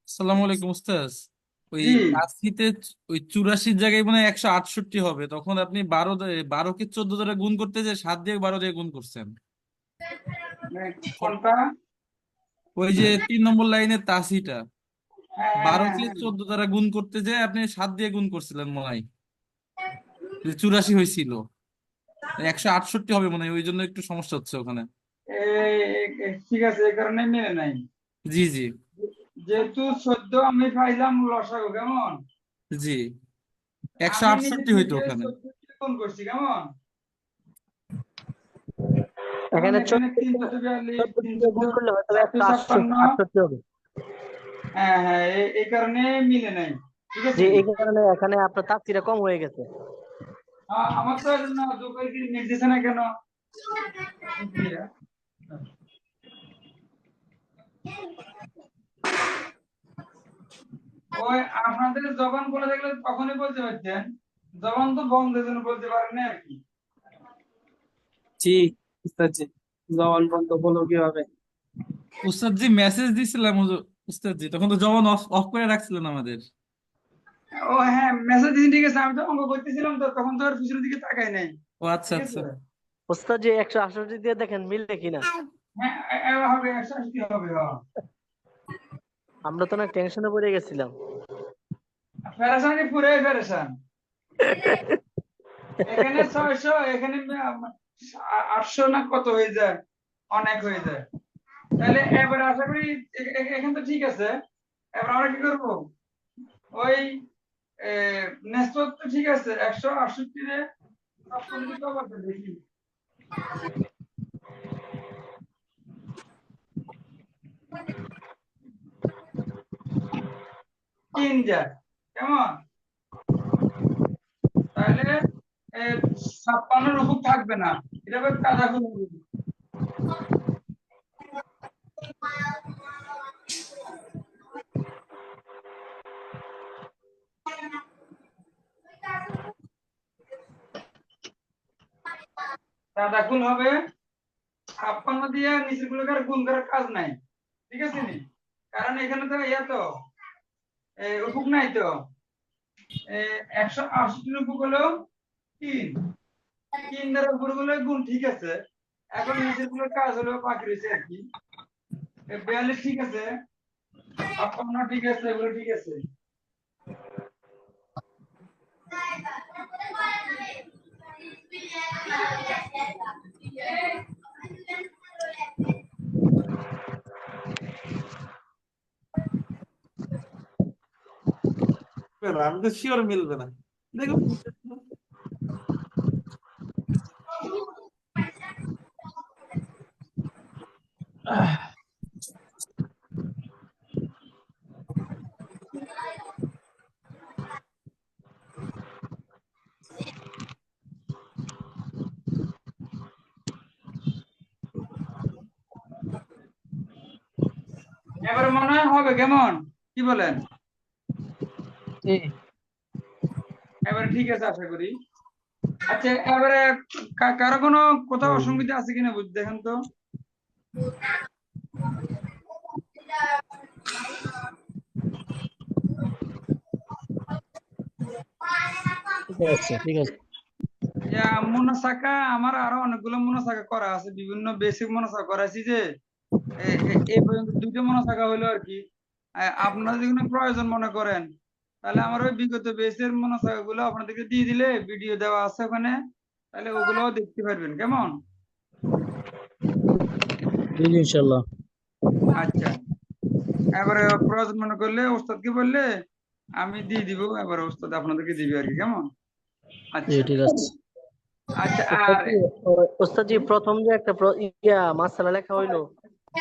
আসসালামু আলাইকুম উস্তাজ। ওই জি, 80-তে ওই 84 জায়গায় মানে 168 হবে, তখন আপনি 12কে 14 দ্বারা গুণ করতে যে 7 দিয়ে 12 দিয়ে গুণ করছেন। কোনটা? ওই যে 3 নম্বর লাইনের তাসিটা হ্যাঁ, হ্যাঁ, 12কে হ্যাঁ, 14 দ্বারা গুণ করতে যে আপনি 7 দিয়ে গুণ করছিলেন মনে হয়, যে 84 হয়েছিল। 168 হবে মনে হয়, ওই জন্য একটু সমস্যা হচ্ছে ওখানে। ঠিক আছে, এই কারণে মিলে নাই। জি জি। যেহেতু 14 আমি পাইলাম লসাগু, কেমন? জি, একশো আমি নিজে আটষট্টি হইতো থেকে ওখানে। 14 গুণ করছি, কেমন? এখন এখানে এখানে 14 342, দিয়ে গুণ করলে হয়তো 456। 168 হবে। হ্যাঁ, হ্যাঁ, এই কারণে মিলে নাই। ঠিক আছে যে নি? এই কারণে এখানে আপনার তাপসিটা কম হয়ে গেছে। আমার তো এজন্য যোগের কি মিলতেছে না কেন? ওই আপনাদের জবান বলে দেখলে তখনই বলতে পারতেন। জবান তো বন্ধের জন্য বলতে পারেন না আর কি। জি উস্তাদ জি, জবান বন্ধ বলো কিভাবে? উস্তাদ জি মেসেজ দিছিলাম উস্তাদ জি, তখন তো জবান অফ অফ করে রাখছিলেন আমাদের। ও হ্যাঁ, মেসেজ দিন, ঠিক আছে। আমি তো অঙ্ক করতেছিলাম, তো তখন তো আর পিছনের দিকে তাকাই নাই। ও আচ্ছা ঠিক আছে। আচ্ছা। ওস্তাদ যে 168 দিয়ে দেখেন মিললে কিনা। হ্যাঁ, এবার হবে 180 হবে। আমরা তো না টেনশনে পড়ে গেছিলাম। ফেরেশানি পুরে ফেরেশান। এখানে 600, এখানে 800 না কত হয়ে যায়, অনেক হয়ে যায়। তাহলে এবার আশা করি এখানে তো ঠিক আছে। এবার আমরা কি করব? ওই নেসপত তো ঠিক আছে, 168 রে 56 কত হবে দেখি। 3 যায়, কেমন? তাহলে 56 উপর থাকবে না, এটা আবার কাদা হয়ে যাবে। কাদা হবে। 56 দিয়ে নিচের গুলোকে আর গুণ করার কাজ নাই। ঠিক আছে নি? কারণ এখানে তো ইয়া তো উপক নাই তো। 168 উপক হলো 3। 3 দ্বারা উপর গুলো গুণ, ঠিক আছে। এখন নিচের গুলোর কাজ হলো বাকি রয়েছে আর কি। 42 ঠিক আছে, 56 ঠিক আছে, এগুলো ঠিক আছে। আমি তো শিওর মিলবে না, দেখুন। এবারে মনে হয় হবে, কেমন? কি বলেন? জি এবারে ঠিক আছে আশা করি। আচ্ছা, এবারে কারো কোনো কোথাও অসুবিধা আছে কিনা দেখেন তো। ঠিক আছে ঠিক আছে। মুনাসাকা আমার আরো অনেকগুলো মুনাসাকা করা আছে, বিভিন্ন বেসিক মুনাসাকা করাছি যে এই পর্যন্ত দুটো মুনাসাকা হলো আর কি। আপনারা যদি কোনো প্রয়োজন মনে করেন তাহলে আমার ওই বিগত বেসের মুনাসাকা গুলো আপনাদেরকে দিয়ে দিলে ভিডিও দেওয়া আছে ওখানে, তাহলে ওগুলোও দেখতে পারবেন। কেমন? জি জি ইনশাল্লাহ। আচ্ছা, এবারে প্রয়োজন মনে করলে ওস্তাদকে বললে আমি দিয়ে দিব, এবারে ওস্তাদ আপনাদেরকে দিবে আর কি। কেমন? জি আচ্ছা ঠিক আছে। আচ্ছা। ওস্তাদ আর জি, ওস্তাদ জি প্রথম যে একটা মাসালা লেখা হইলো,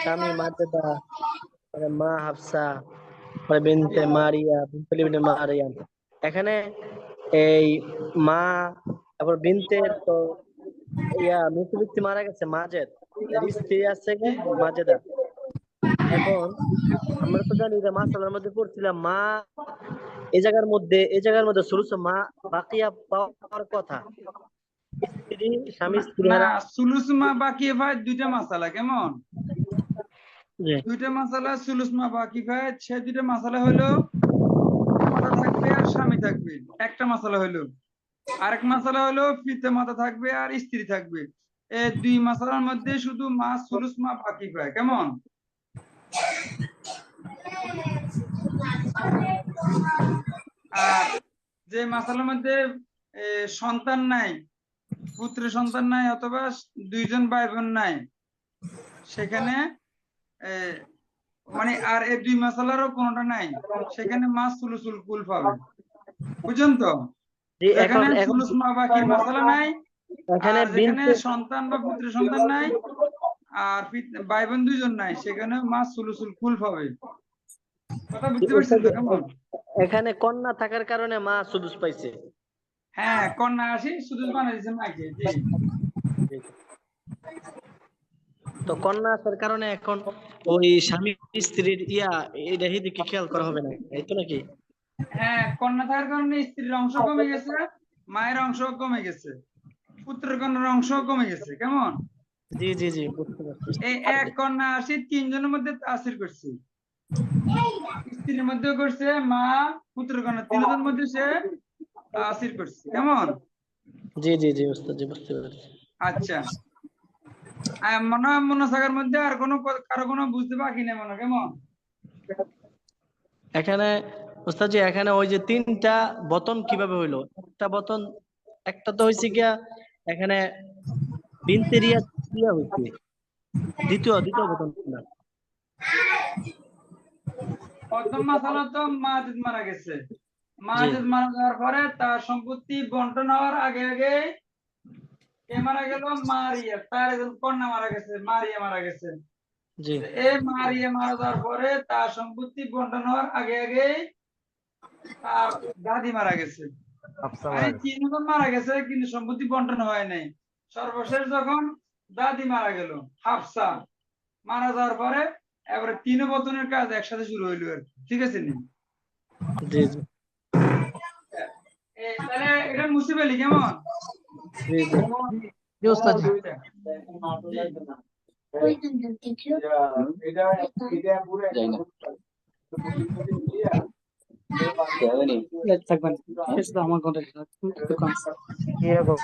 স্বামী মাজেদা, পরে মা হাফসা, পরে বিনতে মারিয়া, বিনতে ইবনে মারিয়াম। এখানে এই মা, তারপর বিনতের তো মৃত্যু ব্যক্তি মারা গেছে মাজেদ, এর স্ত্রী আছে কি মাজেদা। এখন আমরা তো জানি যে মাসালার মধ্যে পড়ছিলাম মা এই জায়গার মধ্যে সুলুস মা বাকিয়া পাওয়ার কথা, স্ত্রী স্বামী স্ত্রী না, হারা। সুলুসমা বাকি ভাই দুইটা মাসালা। কেমন? জি দুইটা মাসালা সুলুসমা বাকি ভাই, সে দুইটা মাসালা হলো মাতা থাকবে আর স্বামী থাকবে, একটা মাসালা হলো। আরেক মাসালা হলো পিতা মাতা থাকবে আর স্ত্রী থাকবে। এই দুই মাসালার মধ্যে শুধু মা সুলুস মা বাকি ভাই। কেমন? আর যে মাসালার মধ্যে সন্তান নাই, পুত্র সন্তান নাই, অথবা দুইজন ভাই বোন নাই, সেখানে মানে আর এই দুই মাসালারও কোনোটা নাই, সেখানে মা সুলুসুল কুল পাবে। বুঝছেন তো? জি যেখানে এখন এখন সুলুস মা বাকির মাসালা নাই, এখানে আর যেখানে বিনতে সন্তান বা পুত্র সন্তান নাই, আর ভাই বোন দুইজন নাই, সেখানে মা সুলুসুল কুল পাবে। কথা বুঝতে পারছেন তো? কেমন? এখানে কন্যা থাকার কারণে মা সুদুস পাইছে। হ্যাঁ, কন্যা আসি শুধু বানিয়ে দিয়েছে মাকে। জি তো কন্যা আসার কারণে এখন ওই স্বামী স্ত্রীর এটা দিকে খেয়াল করা হবে না, এই তো নাকি? হ্যাঁ, কন্যা থাকার কারণে স্ত্রীর অংশ কমে গেছে, মায়ের অংশ কমে গেছে, পুত্রের কন্যার অংশ কমে গেছে। কেমন? জি জি জি বুঝতে পারছি। এই এক কন্যা আসি তিনজনের মধ্যে তাসির করছে, স্ত্রীর মধ্যেও করছে, মা পুত্র কন্যা তিনজনের মধ্যে সে তাসির করছে। কেমন? জি জি জি ওস্তাদ জি বুঝতে পারছি। আচ্ছা, মনে হয় মুনাসাকার মধ্যে আর কোনো কারো কোনো বুঝতে বাকি নেই মনে হয়। কেমন? এখানে ওস্তাদ জি এখানে ওই যে তিনটা বতন কিভাবে হইলো? একটা তো হয়েছে গিয়া এখানে বিনতে রিয়া হইছে, দ্বিতীয় বতন না। প্রথম মাসালা তো মাজেদ মারা গেছে, জি মাজেদ মারা যাওয়ার পরে তার সম্পত্তি বন্টন হওয়ার আগে আগে কে মারা গেল? মারিয়া, তার একজন কন্যা মারা গেছে, মারিয়া মারা গেছে। জি এই মারিয়া মারা যাওয়ার পরে তার সম্পত্তি বন্টন হওয়ার আগে আগে তার দাদি মারা গেছে। মানে তিনজন মারা গেছে কিন্তু সম্পত্তি বন্টন হয় নাই। সর্বশেষ যখন দাদি মারা গেল, হাফসা মারা যাওয়ার পরে এবারে তিন বতনের কাজ একসাথে শুরু হইলো আর কি। ঠিক আছে নি? জি জি তাহলে এটা মুছে ফেলি। কেমন? জি জি জি ওস্তাদ জি। আচ্ছা, থাকবেন শেষ তো আমার কথা দোকান এরকম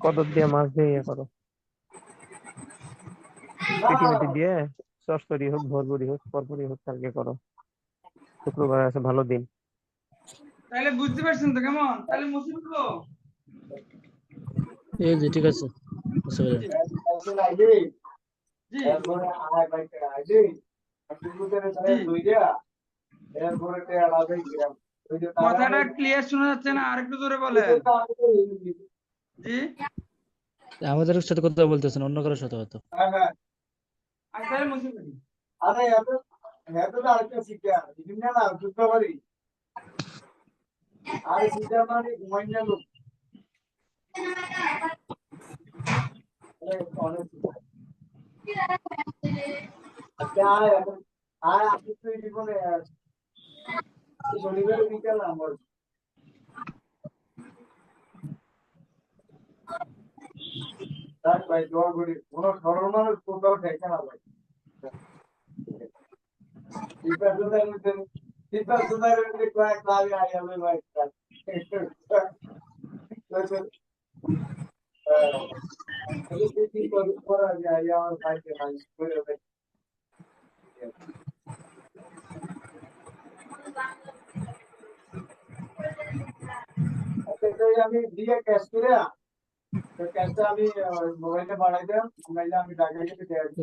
কদর দিয়ে মাছ দিয়ে ইয়ে করো, পেটি মেটি দিয়ে চচ্চড়ি হোক, ভরপুরি হোক, পরপুরি হোক, কালকে করো। শুক্রবার আছে ভালো দিন। তাহলে বুঝতে পারছেন তো? কেমন? তাহলে মুছে ফেলবো। এই যে ঠিক আছে বুঝতে জি পারলাম। জি জি, কথাটা ক্লিয়ার শোনা যাচ্ছে না, আরেকটু জোরে বলেন। জি, আমাদের সাথে কথা বলতেছেন, অন্য কারোর সাথে হয়তো। আচ্ছা তাহলে মুছে ফেলি। ভাই দোয়া করি, কোনো সরল মানুষ কোথাও ঠেকে না ভাই।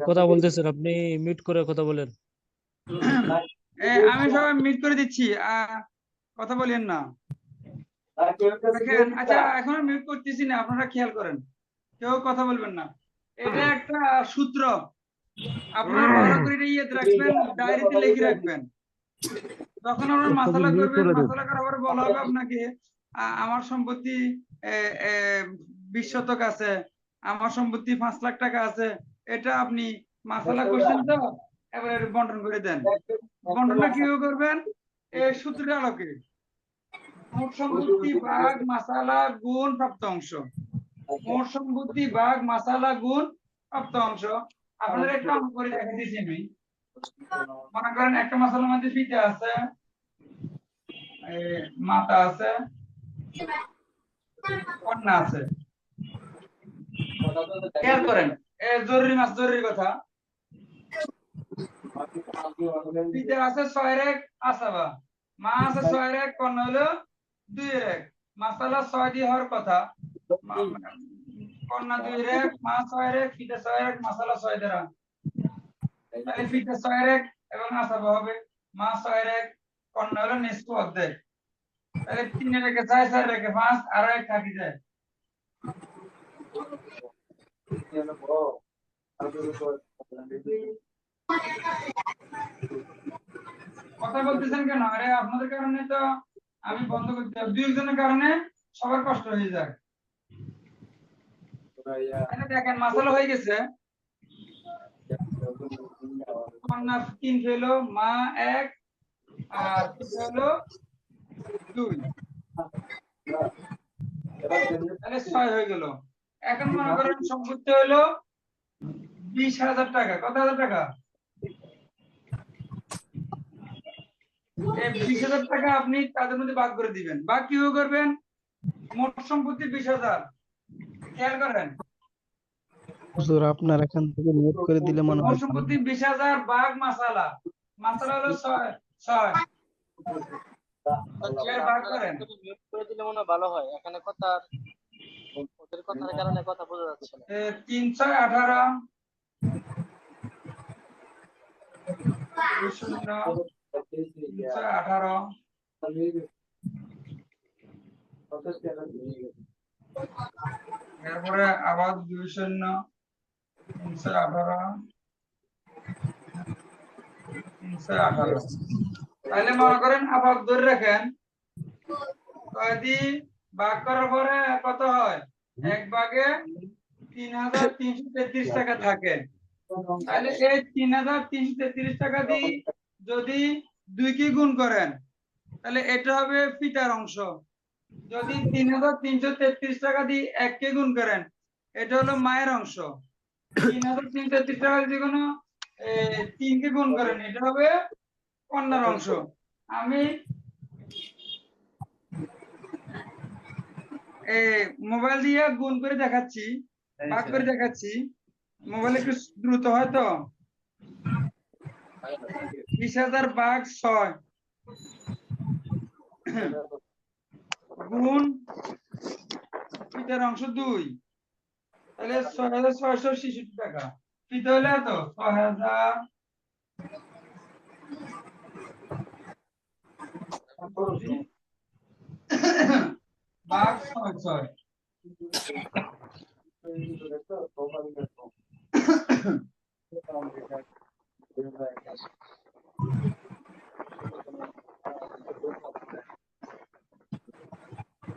কথা বলতেছেন আপনি, মিউট করে কথা বলেন। আমি সবাই মিট করে দিচ্ছি, কথা বলেন না। দেখেন, আচ্ছা এখন মিউট করতেছি না, আপনারা খেয়াল করেন, কেউ কথা বলবেন না। এটা একটা সূত্র, আপনারা ভালো করে এটা ইয়ে রাখবেন, ডায়েরিতে লিখে রাখবেন। যখন আপনারা মাসালা করবেন, মাসালা করার পরে বলা হবে আপনাকে আমার সম্পত্তি 20 শতক আছে, আমার সম্পত্তি 5 লাখ টাকা আছে, এটা আপনি মাসালা করছেন তো, এবারে বন্টন করে দেন। বন্টনটা কিভাবে করবেন? এই সূত্রের আলোকে মোট সম্পত্তি ভাগ মাসালা গুণ প্রাপ্ত অংশ, মোট সম্পত্তি ভাগ মাসালা গুণ প্রাপ্ত অংশ। আপনাদের একটা অঙ্ক করে দেখা দিয়েছি আমি। মনে করেন একটা মাসালার মধ্যে ফিতে আছে, মাথা আছে, কন্যা আছে। খেয়াল করেন, জরুরি মাস, জরুরি কথা। ফিতে আছে 6 এর 1 আসাবা, মা আছে 6 এর 1, কন্যা হলো 2 এর 1। মাসালা 6 দিয়ে হওয়ার কথা, কন্যা 2 এর 1, মা 6 এর 1, ফিতে 6 এর 1, মাসালা 6 দ্বারা। তাহলে ফিতে 6 এর 1 এবং আসাবা হবে মা 6 এর 1, কন্যা হলো নিষ্প অর্ধেক। তাহলে 3 এর 1 6, 4 এর 1 5, আর 1 থাকি যায়। কথা বলতেছেন কেন? আরে আপনাদের কারণে তো আমি বন্ধ করতে হবে, 2 জনের কারণে সবার কষ্ট হয়ে যায়। তাহলে দেখেন মাসালা হয়ে গেছে, কন্যা 3 পেলো, মা 1, আর ফিতে হলো 2, তাহলে 6 হয়ে গেল। এখন মনে করেন সম্পত্তি হলো 20,000 টাকা। কত হাজার টাকা? এই 20,000 টাকা আপনি তাদের মধ্যে ভাগ করে দিবেন। ভাগ কিভাবে করবেন? মোট সম্পত্তি 20,000, খেয়াল করেন, হুজুর আপনার এখান থেকে মিউট করে দিলে মনে মোট হয় ভালো সম্পত্তি হয়। 20,000 ভাগ মাসালা, মাসালা হলো 6। এর ভাগ করেন। মিউট করে দিলে মনে হয় ভালো হয়, এখানে কথা, ওদের কথার কারণে কথা বোঝা যাচ্ছে না। 3 6 18, 2 0, 3 6 18, এরপরে আবার 2 0, 3 6 18, 3 6 18। তাহলে মনে করেন আবার ধরে রাখেন, যদি ভাগ করার পরে কত হয়? 1 ভাগে 3,333 টাকা থাকে। তাহলে এই 3,333 টাকা দিয়ে যদি 2 কে গুণ করেন, তাহলে এটা হবে পিতার অংশ। যদি 3,333 টাকা দিয়ে 1 কে গুণ করেন, এটা হলো মায়ের অংশ। 3,333 টাকা যদি কোনো 3 কে গুণ করেন, এটা হবে কন্যার অংশ। আমি মোবাইল দিয়ে গুণ করে দেখাচ্ছি, ভাগ করে দেখাচ্ছি, মোবাইল একটু দ্রুত হয় তো। 20,000 ভাগ 6 গুণ পিতার অংশ 2, তাহলে 6,666 টাকা। পিতা হলে এত 6,000 ভাগ 6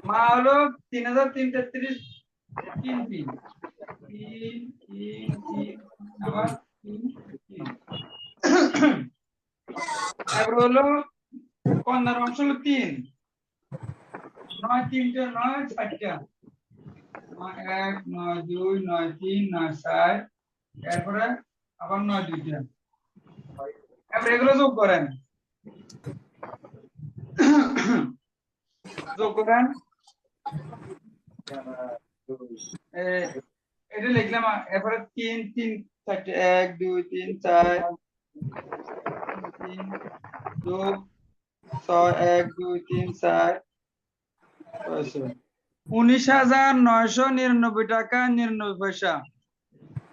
মা হলো 3,333, 3 3 3 3 আবার 3 3। এবার হলো কন্যার অংশ হলো 3, 9 3 9 4টা, 9 1 9 2 9 3 9 4, এরপরে আবার 9 2টা। এবার এগুলো যোগ করেন, যোগ করেন। এটা লিখলাম, এরপরে 3 3 4 1 2 3 4 3 যোগ 6 1 2 3 4 6 19,999 টাকা 99 পয়সা।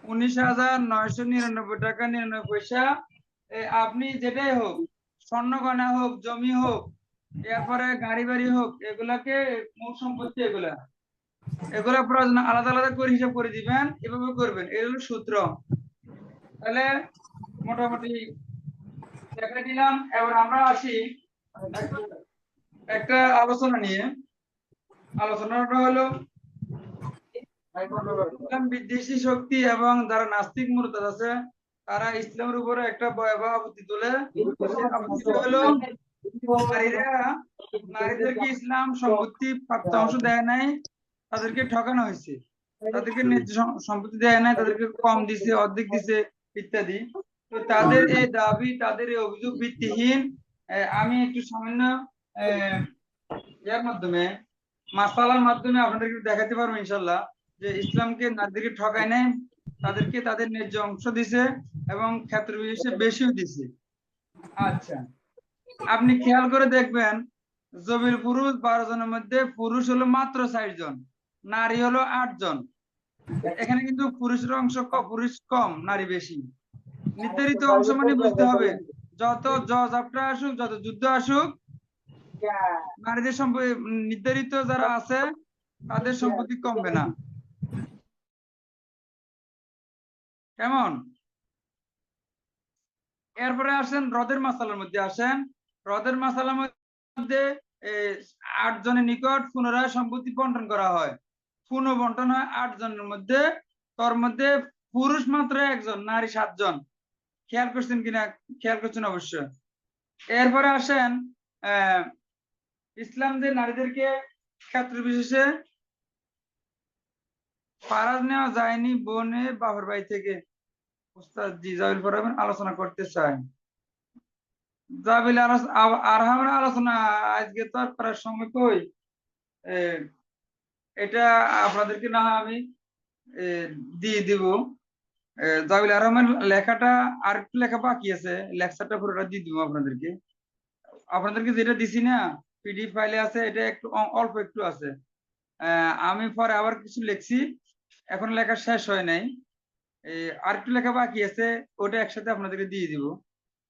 19,999 টাকা 99 পয়সা। আপনি যেটাই হোক, স্বর্ণ গয়না হোক, জমি হোক, এরপরে গাড়ি বাড়ি হোক, এগুলাকে মূল সম্পত্তি, এগুলা প্রয়োজন আলাদা আলাদা করে হিসাব করে দিবেন, এভাবে করবেন, এই হলো সূত্র। তাহলে মোটামুটি দেখে দিলাম। এবার আমরা আসি একটা আলোচনা নিয়ে। আলোচনাটা হলো ইসলাম বিদ্বেষী শক্তি এবং যারা নাস্তিক মুরতাদ আছে, তারা ইসলামের উপরে একটা ভয়াবহ আপত্তি তোলে। সে আপত্তিটা হলো নারীদেরকে ইসলাম সম্পত্তি প্রাপ্তাংশ দেয় নাই, তাদেরকে ঠকানো হয়েছে, তাদেরকে ন্যায্য সম্পত্তি দেয় নাই, তাদেরকে কম দিছে, অর্ধেক দিছে, ইত্যাদি। তো তাদের এই দাবি, তাদের এই অভিযোগ ভিত্তিহীন। আমি একটু সামান্য ইয়ার মাধ্যমে, মাসালার মাধ্যমে আপনাদেরকে দেখাতে পারবো ইনশাল্লাহ, যে ইসলামকে নারীদেরকে ঠকায় নাই, তাদেরকে তাদের ন্যায্য অংশ দিছে এবং ক্ষেত্র বিশেষে বেশিও দিছে। আচ্ছা, আপনি খেয়াল করে দেখবেন, জবির পুরুষ 12 জনের মধ্যে পুরুষ হলো মাত্র 4 জন, নারী হলো 8 জন। এখানে কিন্তু পুরুষের অংশ পুরুষ কম, নারী বেশি। নির্ধারিত অংশ মানে বুঝতে হবে, যত জবটা আসুক, যত যুদ্ধ আসুক, নারীদের সম্পত্তি নির্ধারিত যারা আছে তাদের সম্পত্তি কমবে না। কেমন? এরপরে আসেন হ্রদের মাসালার মধ্যে। হ্রদের মাসালার মধ্যে 8 জনের নিকট পুনরায় সম্পত্তি বন্টন করা হয়। পুনঃবন্টন হয় 8 জনের মধ্যে, তার মধ্যে পুরুষ মাত্র 1 জন, নারী 7 জন। খেয়াল করছেন কিনা? খেয়াল করছেন অবশ্যই। এরপরে আসেন ইসলাম যে নারীদেরকে ক্ষেত্র বিশেষে ফারাজ নেওয়া যায়নি বোনে বাবার বাড়ি থেকে। উস্তাদ জি জাবিল পড়াবেন, আলোচনা করতে চাই। জাবিল আরহামের আলোচনা আজকে তো আর প্রায় সময় কই, এটা আপনাদেরকে না আমি দিয়ে দিব। জাবিল আরহামের লেখাটা আর একটু লেখা বাকি আছে, লেকচারটা পুরোটা দিয়ে দিব আপনাদেরকে। আপনাদেরকে যেটা দিছি না, পিডিএফ ফাইলে আছে, এটা একটু অল্প একটু আছে। আমি পরে আবার কিছু লিখছি, এখন লেখা শেষ হয় নাই, আর একটু লেখা বাকি আছে, ওটা একসাথে আপনাদেরকে দিয়ে দিব।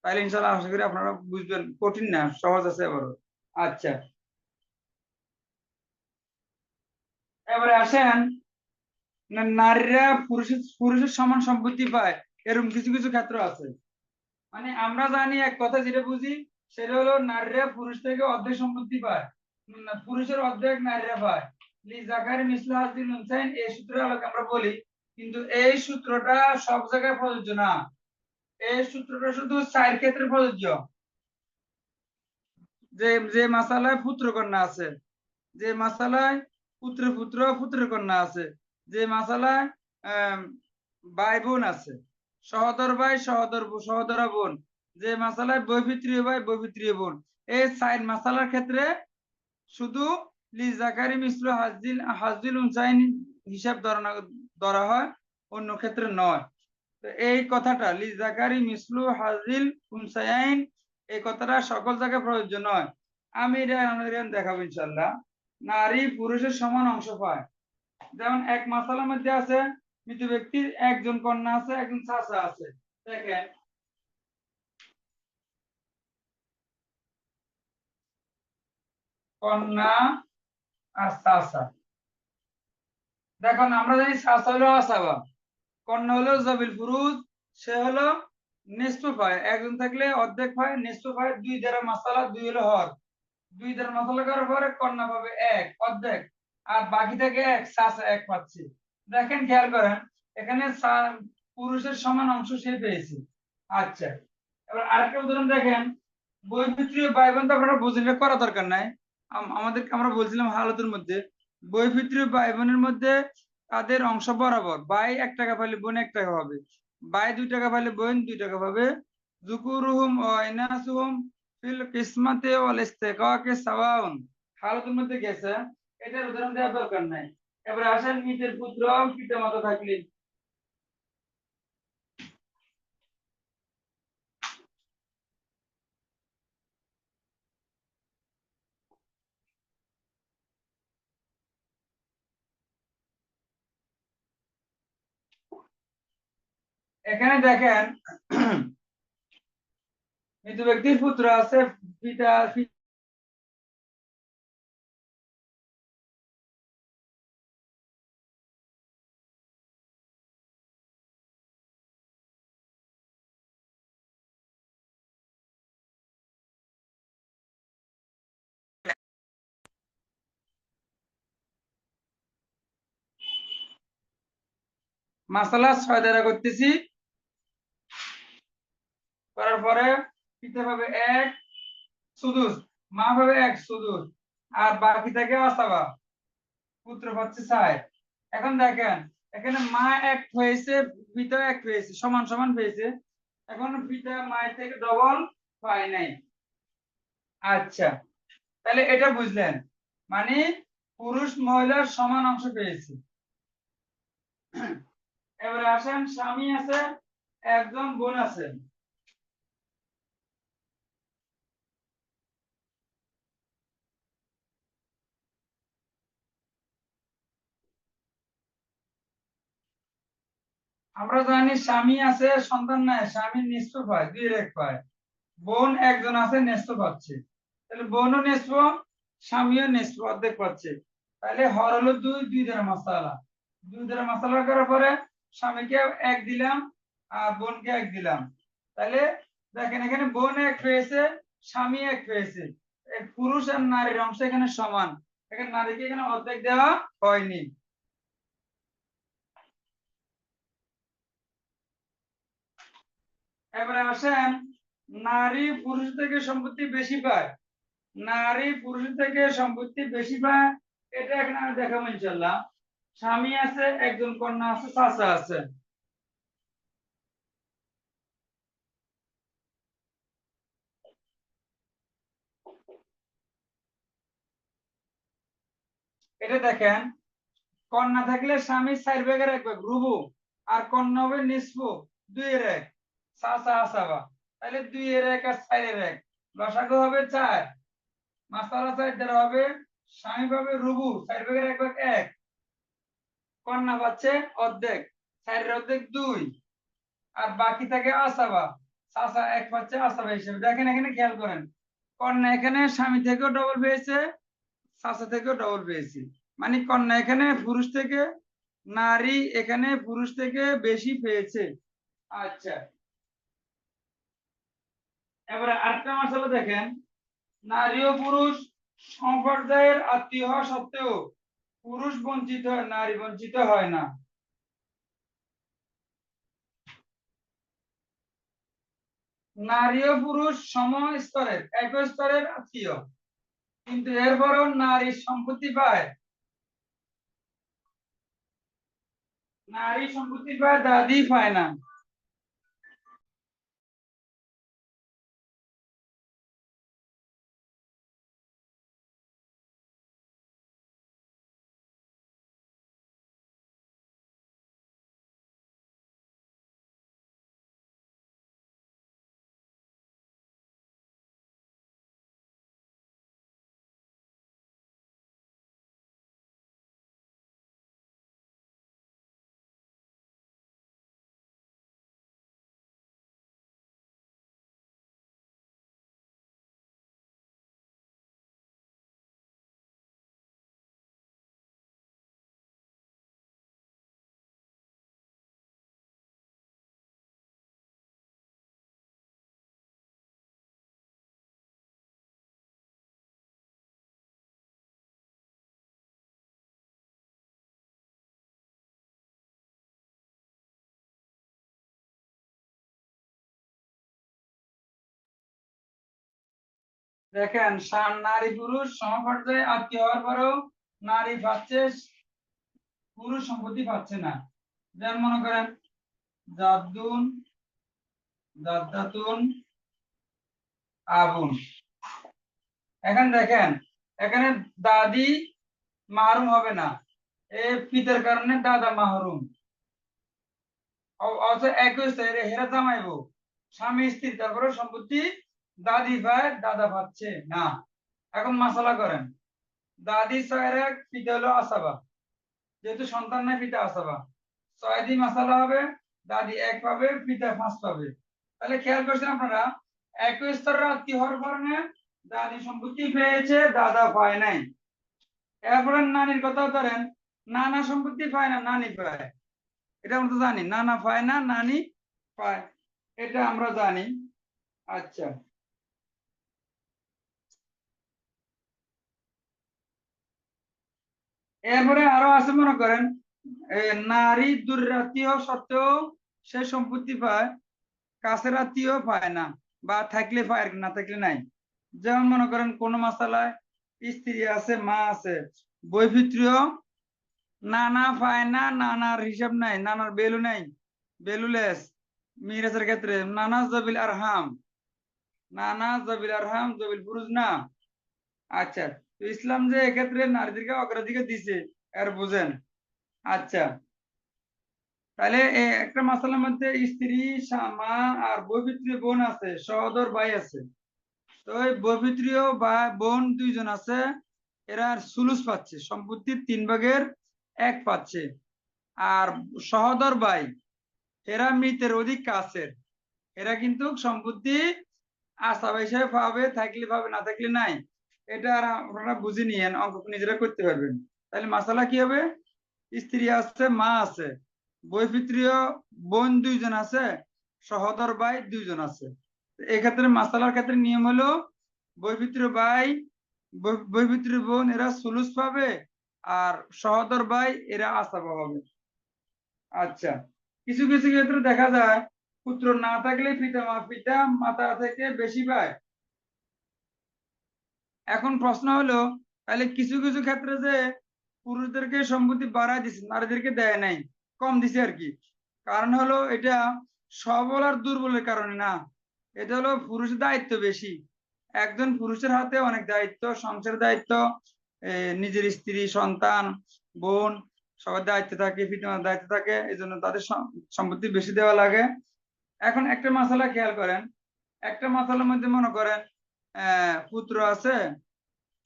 তাহলে ইনশাল্লাহ আশা করি আপনারা বুঝবেন, কঠিন না, সহজ আছে আবারও। আচ্ছা, এবারে আসেন, নারীরা পুরুষের সমান সম্পত্তি পায়, এরকম কিছু কিছু ক্ষেত্র আছে। মানে আমরা জানি এক কথা, যেটা বুঝি সেটা হলো নারীরা পুরুষ থেকে অর্ধেক সম্পত্তি পায়, পুরুষের অর্ধেক নারীরা পায়। লিজাকারি মিসলু হাজ্জিল উনসাইন, এই সূত্রের আলোকে আমরা বলি, কিন্তু এই সূত্রটা সব জায়গায় প্রযোজ্য না। এই সূত্রটা শুধু 4 ক্ষেত্রে প্রযোজ্য। যে যে মাসালায় পুত্র কন্যা আছে, যে মাসালায় পুত্র পুত্র পুত্র কন্যা আছে, যে মাসালায় ভাই বোন আছে, সহোদর ভাই সহোদরা বোন, যে মাসালায় বৈপিত্রীয় ভাই বৈপিত্রীয় বোন, এই 4 মাসালার ক্ষেত্রে শুধু লিজাকারি মিসলু হাজ্জিল উনসাইন হিসাব ধরা হয়, অন্য ক্ষেত্রে নয়। তো এই কথাটা লিজাকারি মিসলু হাজ্জিল উনসাইন, এই কথাটা সকল জায়গায় প্রযোজ্য নয়। আমি এটা আমাদের দেখাবো ইনশাল্লাহ। নারী পুরুষের সমান অংশ পায়। যেমন এক মাসালার মধ্যে আছে, মৃত ব্যক্তির 1 জন কন্যা আছে, 1 জন চাচা আছে। দেখেন, কন্যা আর চাচা। দেখুন, আমরা জানি চাচা হলো আসাবা, কন্যা হলো জবিল ফুরুজ, সে হলো নিসফ পায়, 1 জন থাকলে অর্ধেক পায়, নিসফ পায়। 2 দ্বারা মাসালা, 2 হলো হর, 2 দ্বারা মাসালা করার পরে কন্যা পাবে 1 অর্ধেক, আর বাকি থেকে 1 চাচা 1 পাচ্ছে। দেখেন, খেয়াল করেন, এখানে পুরুষের সমান অংশ সে পেয়েছে। আচ্ছা, এবার আরেকটা উদাহরণ দেখেন, বৈপিত্রীয় ভাই বোন তো আপনারা বুঝেন, এটা করা দরকার নাই। আমরা বলছিলাম হালতের মধ্যে, বৈপিত্রীয় ভাই বোনের মধ্যে তাদের অংশ বরাবর, ভাই 1 টাকা পাইলে বোন 1 টাকা পাবে, ভাই 2 টাকা পাইলে বোন 2 টাকা পাবে, যুকুরুহুম ওয়া ইনাসুহুম ফিল কিসমাতি ওয়াল ইস্তিকাকি সাওয়াউন। হালতের মধ্যে গেছে, এটার উদাহরণ দেওয়ার দরকার নাই। এবার আসেন মৃতের পুত্র পিতা মাতা থাকলে। এখানে দেখেন মৃত ব্যক্তির পুত্র আছে, পিতা মাসালা 6 দ্বারা করতেছি। করার পরে পিতা পাবে 1 সুদুস, মা পাবে 1 সুদুস, আর বাকি থাকে আসাবা, পুত্র পাচ্ছে 4। এখন দেখেন এখানে মা 1 হয়েছে, পিতা 1 হয়েছে, সমান সমান হয়েছে। এখন পিতা মায়ের থেকে ডবল পায় নাই। আচ্ছা, তাহলে এটা বুঝলেন, মানে পুরুষ মহিলার সমান অংশ পেয়েছে। এবারে আসেন, স্বামী আছে, একজন বোন আছে। আমরা জানি স্বামী আছে, সন্তান নাই, স্বামী নিঃস্ব পায়, 2-1 পায়। বোন একজন আছে, নিঃস্ব পাচ্ছে। তাহলে বোনও নিঃস্ব, স্বামীও নিঃস্ব, অর্ধেক পাচ্ছে। তাহলে হর হলো 2, 2 দ্বারা মাসালা। 2 দ্বারা মাসালা করার পরে স্বামীকে 1 দিলাম আর বোনকে 1 দিলাম। তাহলে দেখেন এখানে বোন 1 পেয়েছে, স্বামী 1 পেয়েছে। এই পুরুষ আর নারীর অংশ এখানে সমান। এখানে নারীকে এখানে অর্ধেক দেওয়া হয়নি। এবারে আসেন, নারী পুরুষ থেকে সম্পত্তি বেশি পায়। নারী পুরুষ থেকে সম্পত্তি বেশি পায়, এটা এখানে আমি দেখাবো ইনশাল্লাহ। স্বামী আছে, একজন কন্যা আছে, চাচা আছে। এটা দেখেন, কন্যা থাকলে স্বামী 4 ভাগের 1 ভাগ রুবু, আর কন্যা হবে নিসফু, 2-1, চাচা আসাবা। তাহলে 2-1 আর 4-1, লসাগু হবে 4। মাসালা 4 দ্বারা হবে, স্বামী পাবে রুবু, 4 ভাগের 1 ভাগ 1, কন্যা পাচ্ছে অর্ধেক, 4-এর অর্ধেক 2, আর বাকি থাকে আসাবা, চাচা 1 পাচ্ছে আসাবা হিসেবে। দেখেন এখানে খেয়াল করেন, কন্যা এখানে স্বামী থেকেও ডবল পেয়েছে, চাচা থেকেও ডবল পেয়েছে। মানে কন্যা এখানে পুরুষ থেকে, নারী এখানে পুরুষ থেকে বেশি পেয়েছে। আচ্ছা, এবারে আরেকটা মশলা দেখেন, নারী ও পুরুষ সম্প্রদায়ের আত্মীয় হওয়া সত্ত্বেও পুরুষ বঞ্চিত হয়, নারী বঞ্চিত হয় না। নারী ও পুরুষ সম স্তরের, একই স্তরের আত্মীয়, কিন্তু এরপরও নারী সম্পত্তি পায়, নারী সম্পত্তি পায়, দাদি পায় না। দেখেন, নারী পুরুষ সমপর্যায়ে আত্মীয় হওয়ার পরেও নারী পাচ্ছে, পুরুষ সম্পত্তি পাচ্ছে না। যেমন মনে করেন জাদ্দুন জাদ্দাতুন আবুন। এখন দেখেন, এখানে দাদি মাহরুম হবে না, এ পিতার কারণে দাদা মাহরুম। একই স্তরে হেরা জামাইবো, স্বামী স্ত্রী, তারপরে সম্পত্তি দাদি ভাই দাদা পাচ্ছে না। এখন মাসালা করেন, দাদি 6 পিতা হলো আসাবা, যেহেতু সন্তান নাই পিতা আসাবা, 6 দিয়ে মাসালা হবে, দাদি 1 পাবে, পিতা 5 পাবে। তাহলে খেয়াল করছেন আপনারা, একই স্তরের আত্মীয় হওয়ার কারণে দাদি সম্পত্তি পেয়েছে, দাদা পায় নাই। এরপরে নানির কথা ধরেন, নানা সম্পত্তি পায় না, নানি পায়। এটা আমরা তো জানি, নানা পায় না, নানি পায়, এটা আমরা জানি। আচ্ছা, এরপরে আরো আছে, মনে করেন নারী দূরাত্মীয় সত্ত্বেও সে সম্পত্তি পায়, কাছের আত্মীয় পায় না, বা থাকলে পায় আর না থাকলে নাই। যেমন মনে করেন কোন মাসালায় স্ত্রী আছে, মা আছে, বৈপিত্রীয় নানা পায় না, নানার হিসাব নাই, নানার বেলু নাই, বেলুলেস। মিরাজের ক্ষেত্রে নানা জবিল আরহাম, নানা জবিল আরহাম জবিল ফুরুজ না। আচ্ছা, তো ইসলাম যে এক্ষেত্রে নারীদেরকে অগ্রাধিকার দিছে, আর বুঝেন। আচ্ছা, তাহলে একটা মাসালার মধ্যে স্ত্রী, মা আর বৈপিত্রীয় বোন আছে, সহোদর ভাই আছে। তো ওই বৈপিত্রীয় বা বোন 2 জন আছে, এরা সুলুস পাচ্ছে, সম্পত্তির 3/1 পাচ্ছে। আর সহোদর ভাই, এরা মৃতের অধিক কাছের, এরা কিন্তু সম্পত্তি আসাবা হিসেবে পাবে, থাকলে পাবে, না থাকলে নাই। এটা আর আপনারা বুঝে নিয়েন, অঙ্ক নিজেরা করতে পারবেন। তাহলে মাসালা কি হবে, স্ত্রী আছে, মা আছে, বৈপিত্রীয় বোন 2 জন আছে, সহোদর ভাই 2 জন আছে। এক্ষেত্রে মাসালার ক্ষেত্রে নিয়ম হলো, বৈপিত্রীয় ভাই, বৈপিত্রীয় বোন এরা সুলুস পাবে, আর সহোদর ভাই এরা আসাবা হবে। আচ্ছা, কিছু কিছু ক্ষেত্রে দেখা যায় পুত্র না থাকলে পিতা মাতা থেকে বেশি পায়। এখন প্রশ্ন হলো, তাহলে কিছু কিছু ক্ষেত্রে যে পুরুষদেরকে সম্পত্তি বাড়ায় দিচ্ছে, নারীদেরকে দেয় নাই, কম দিছে আর কি, কারণ হলো এটা সবল আর দুর্বলের কারণে না, এটা হলো পুরুষের দায়িত্ব বেশি। একজন পুরুষের হাতে অনেক দায়িত্ব, সংসারের দায়িত্ব, নিজের স্ত্রী, সন্তান, বোন, সবার দায়িত্ব থাকে, পিতামাতার দায়িত্ব থাকে, এই জন্য তাদের সম্পত্তি বেশি দেওয়া লাগে। এখন একটা মাসালা খেয়াল করেন, একটা মাসালার মধ্যে মনে করেন পুত্র আছে,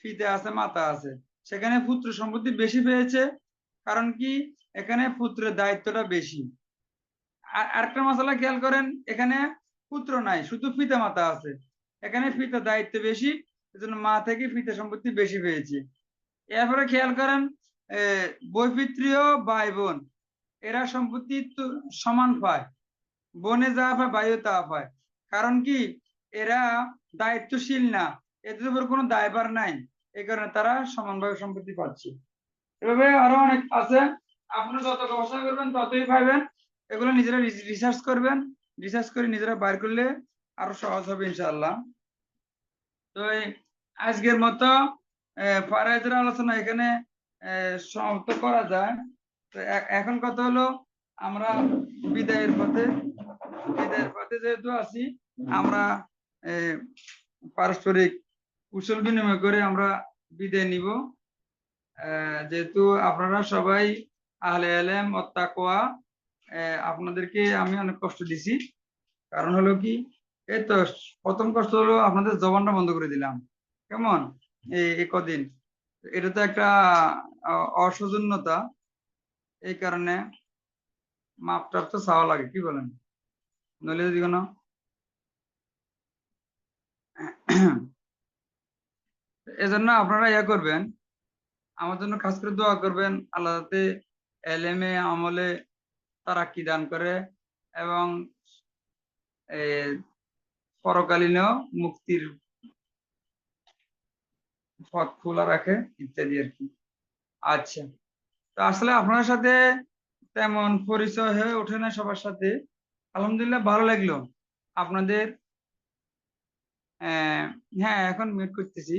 পিতা আছে, মাতা আছে, সেখানে পুত্র সম্পত্তি বেশি পেয়েছে, কারণ কি, এখানে পুত্রের দায়িত্বটা বেশি। আর আরেকটা মশলা খেয়াল করেন, এখানে পুত্র নাই, শুধু পিতা মাতা আছে, এখানে পিতা দায়িত্ব বেশি, এজন্য মা থেকে পিতা সম্পত্তি বেশি পেয়েছে। এরপরে খেয়াল করেন বৈপিত্রীয় ভাই বোন, এরা সম্পত্তি তো সমান পায়, বোনে যা পায় ভাইও তা পায়, কারণ কি, এরা দায়িত্বশীল না, এদের উপর কোনো দায়ভার নাই, এই কারণে তারা সমানভাবে সম্পত্তি পাচ্ছে। এভাবে আরো অনেক আছে, আপনারা যত গবেষণা করবেন ততই পাইবেন। এগুলো নিজেরা রিসার্চ করবেন, রিসার্চ করে নিজেরা বাইর করলে আরো সহজ হবে ইনশাআল্লাহ। তো আজকের মতো ফারাইজের আলোচনা এখানে সমাপ্ত করা যায়। তো এখন কথা হলো, আমরা বিদায়ের পথে, যেহেতু আছি, আমরা পারস্পরিক কুশল বিনিময় করে আমরা বিদায় নিব। যেহেতু আপনারা সবাই আহলে ইলম ও তাকওয়া, আপনাদেরকে আমি অনেক কষ্ট দিছি, কারণ হলো কি, এই তো প্রথম কষ্ট হলো আপনাদের জবানটা বন্ধ করে দিলাম, কেমন এই কদিন, এটা তো একটা অসৌজন্যতা, এই কারণে মাপটাপ তো চাওয়া লাগে, কি বলেন, নইলে যদি কোনো এজন্য আপনারা ইয়া করবেন, আমার জন্য খাস করে দোয়া করবেন, আল্লাহ যাতে এলেমে আমলে তারাক্কি দান করে, এবং পরকালীন মুক্তির পথ খোলা রাখে, ইত্যাদি আর কি। আচ্ছা, তো আসলে আপনার সাথে তেমন পরিচয় হয়ে ওঠে না সবার সাথে, আলহামদুলিল্লাহ ভালো লাগলো আপনাদের। হ্যাঁ, এখন মিট করতেছি,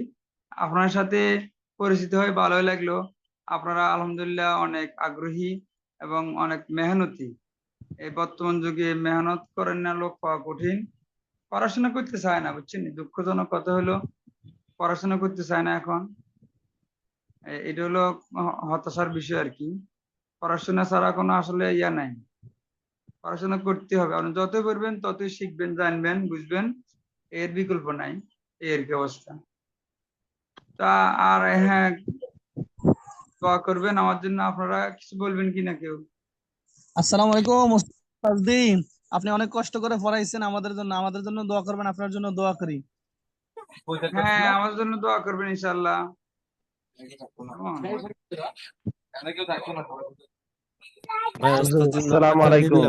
আপনার সাথে পরিচিত হয়ে ভালোই লাগলো। আপনারা আলহামদুলিল্লাহ অনেক আগ্রহী এবং অনেক মেহনতি, এই বর্তমান যুগে মেহনত করেন না লোক পাওয়া কঠিন, পড়াশোনা করতে চায় না, বুঝছেন? দুঃখজনক কথা হলো পড়াশোনা করতে চায় না এখন। এটা হলো হতাশার বিষয় আর কি। পড়াশোনা ছাড়া কোনো আসলে ইয়া নাই, পড়াশোনা করতে হবে। আপনি যতই পড়বেন ততই শিখবেন, জানবেন, বুঝবেন, এর বিকল্প নাই। এই আর কি অবস্থা। তা আর হ্যাঁ, দোয়া করবেন আমার জন্য। আপনারা কিছু বলবেন কিনা কেউ? আসসালামু আলাইকুম ওস্তাদ। আপনি অনেক কষ্ট করে পড়াইছেন আমাদের জন্য দোয়া করবেন, আপনার জন্য দোয়া করি। হ্যাঁ, আমার জন্য দোয়া করবেন ইনশাআল্লাহ। কেমন? আসসালামু আলাইকুম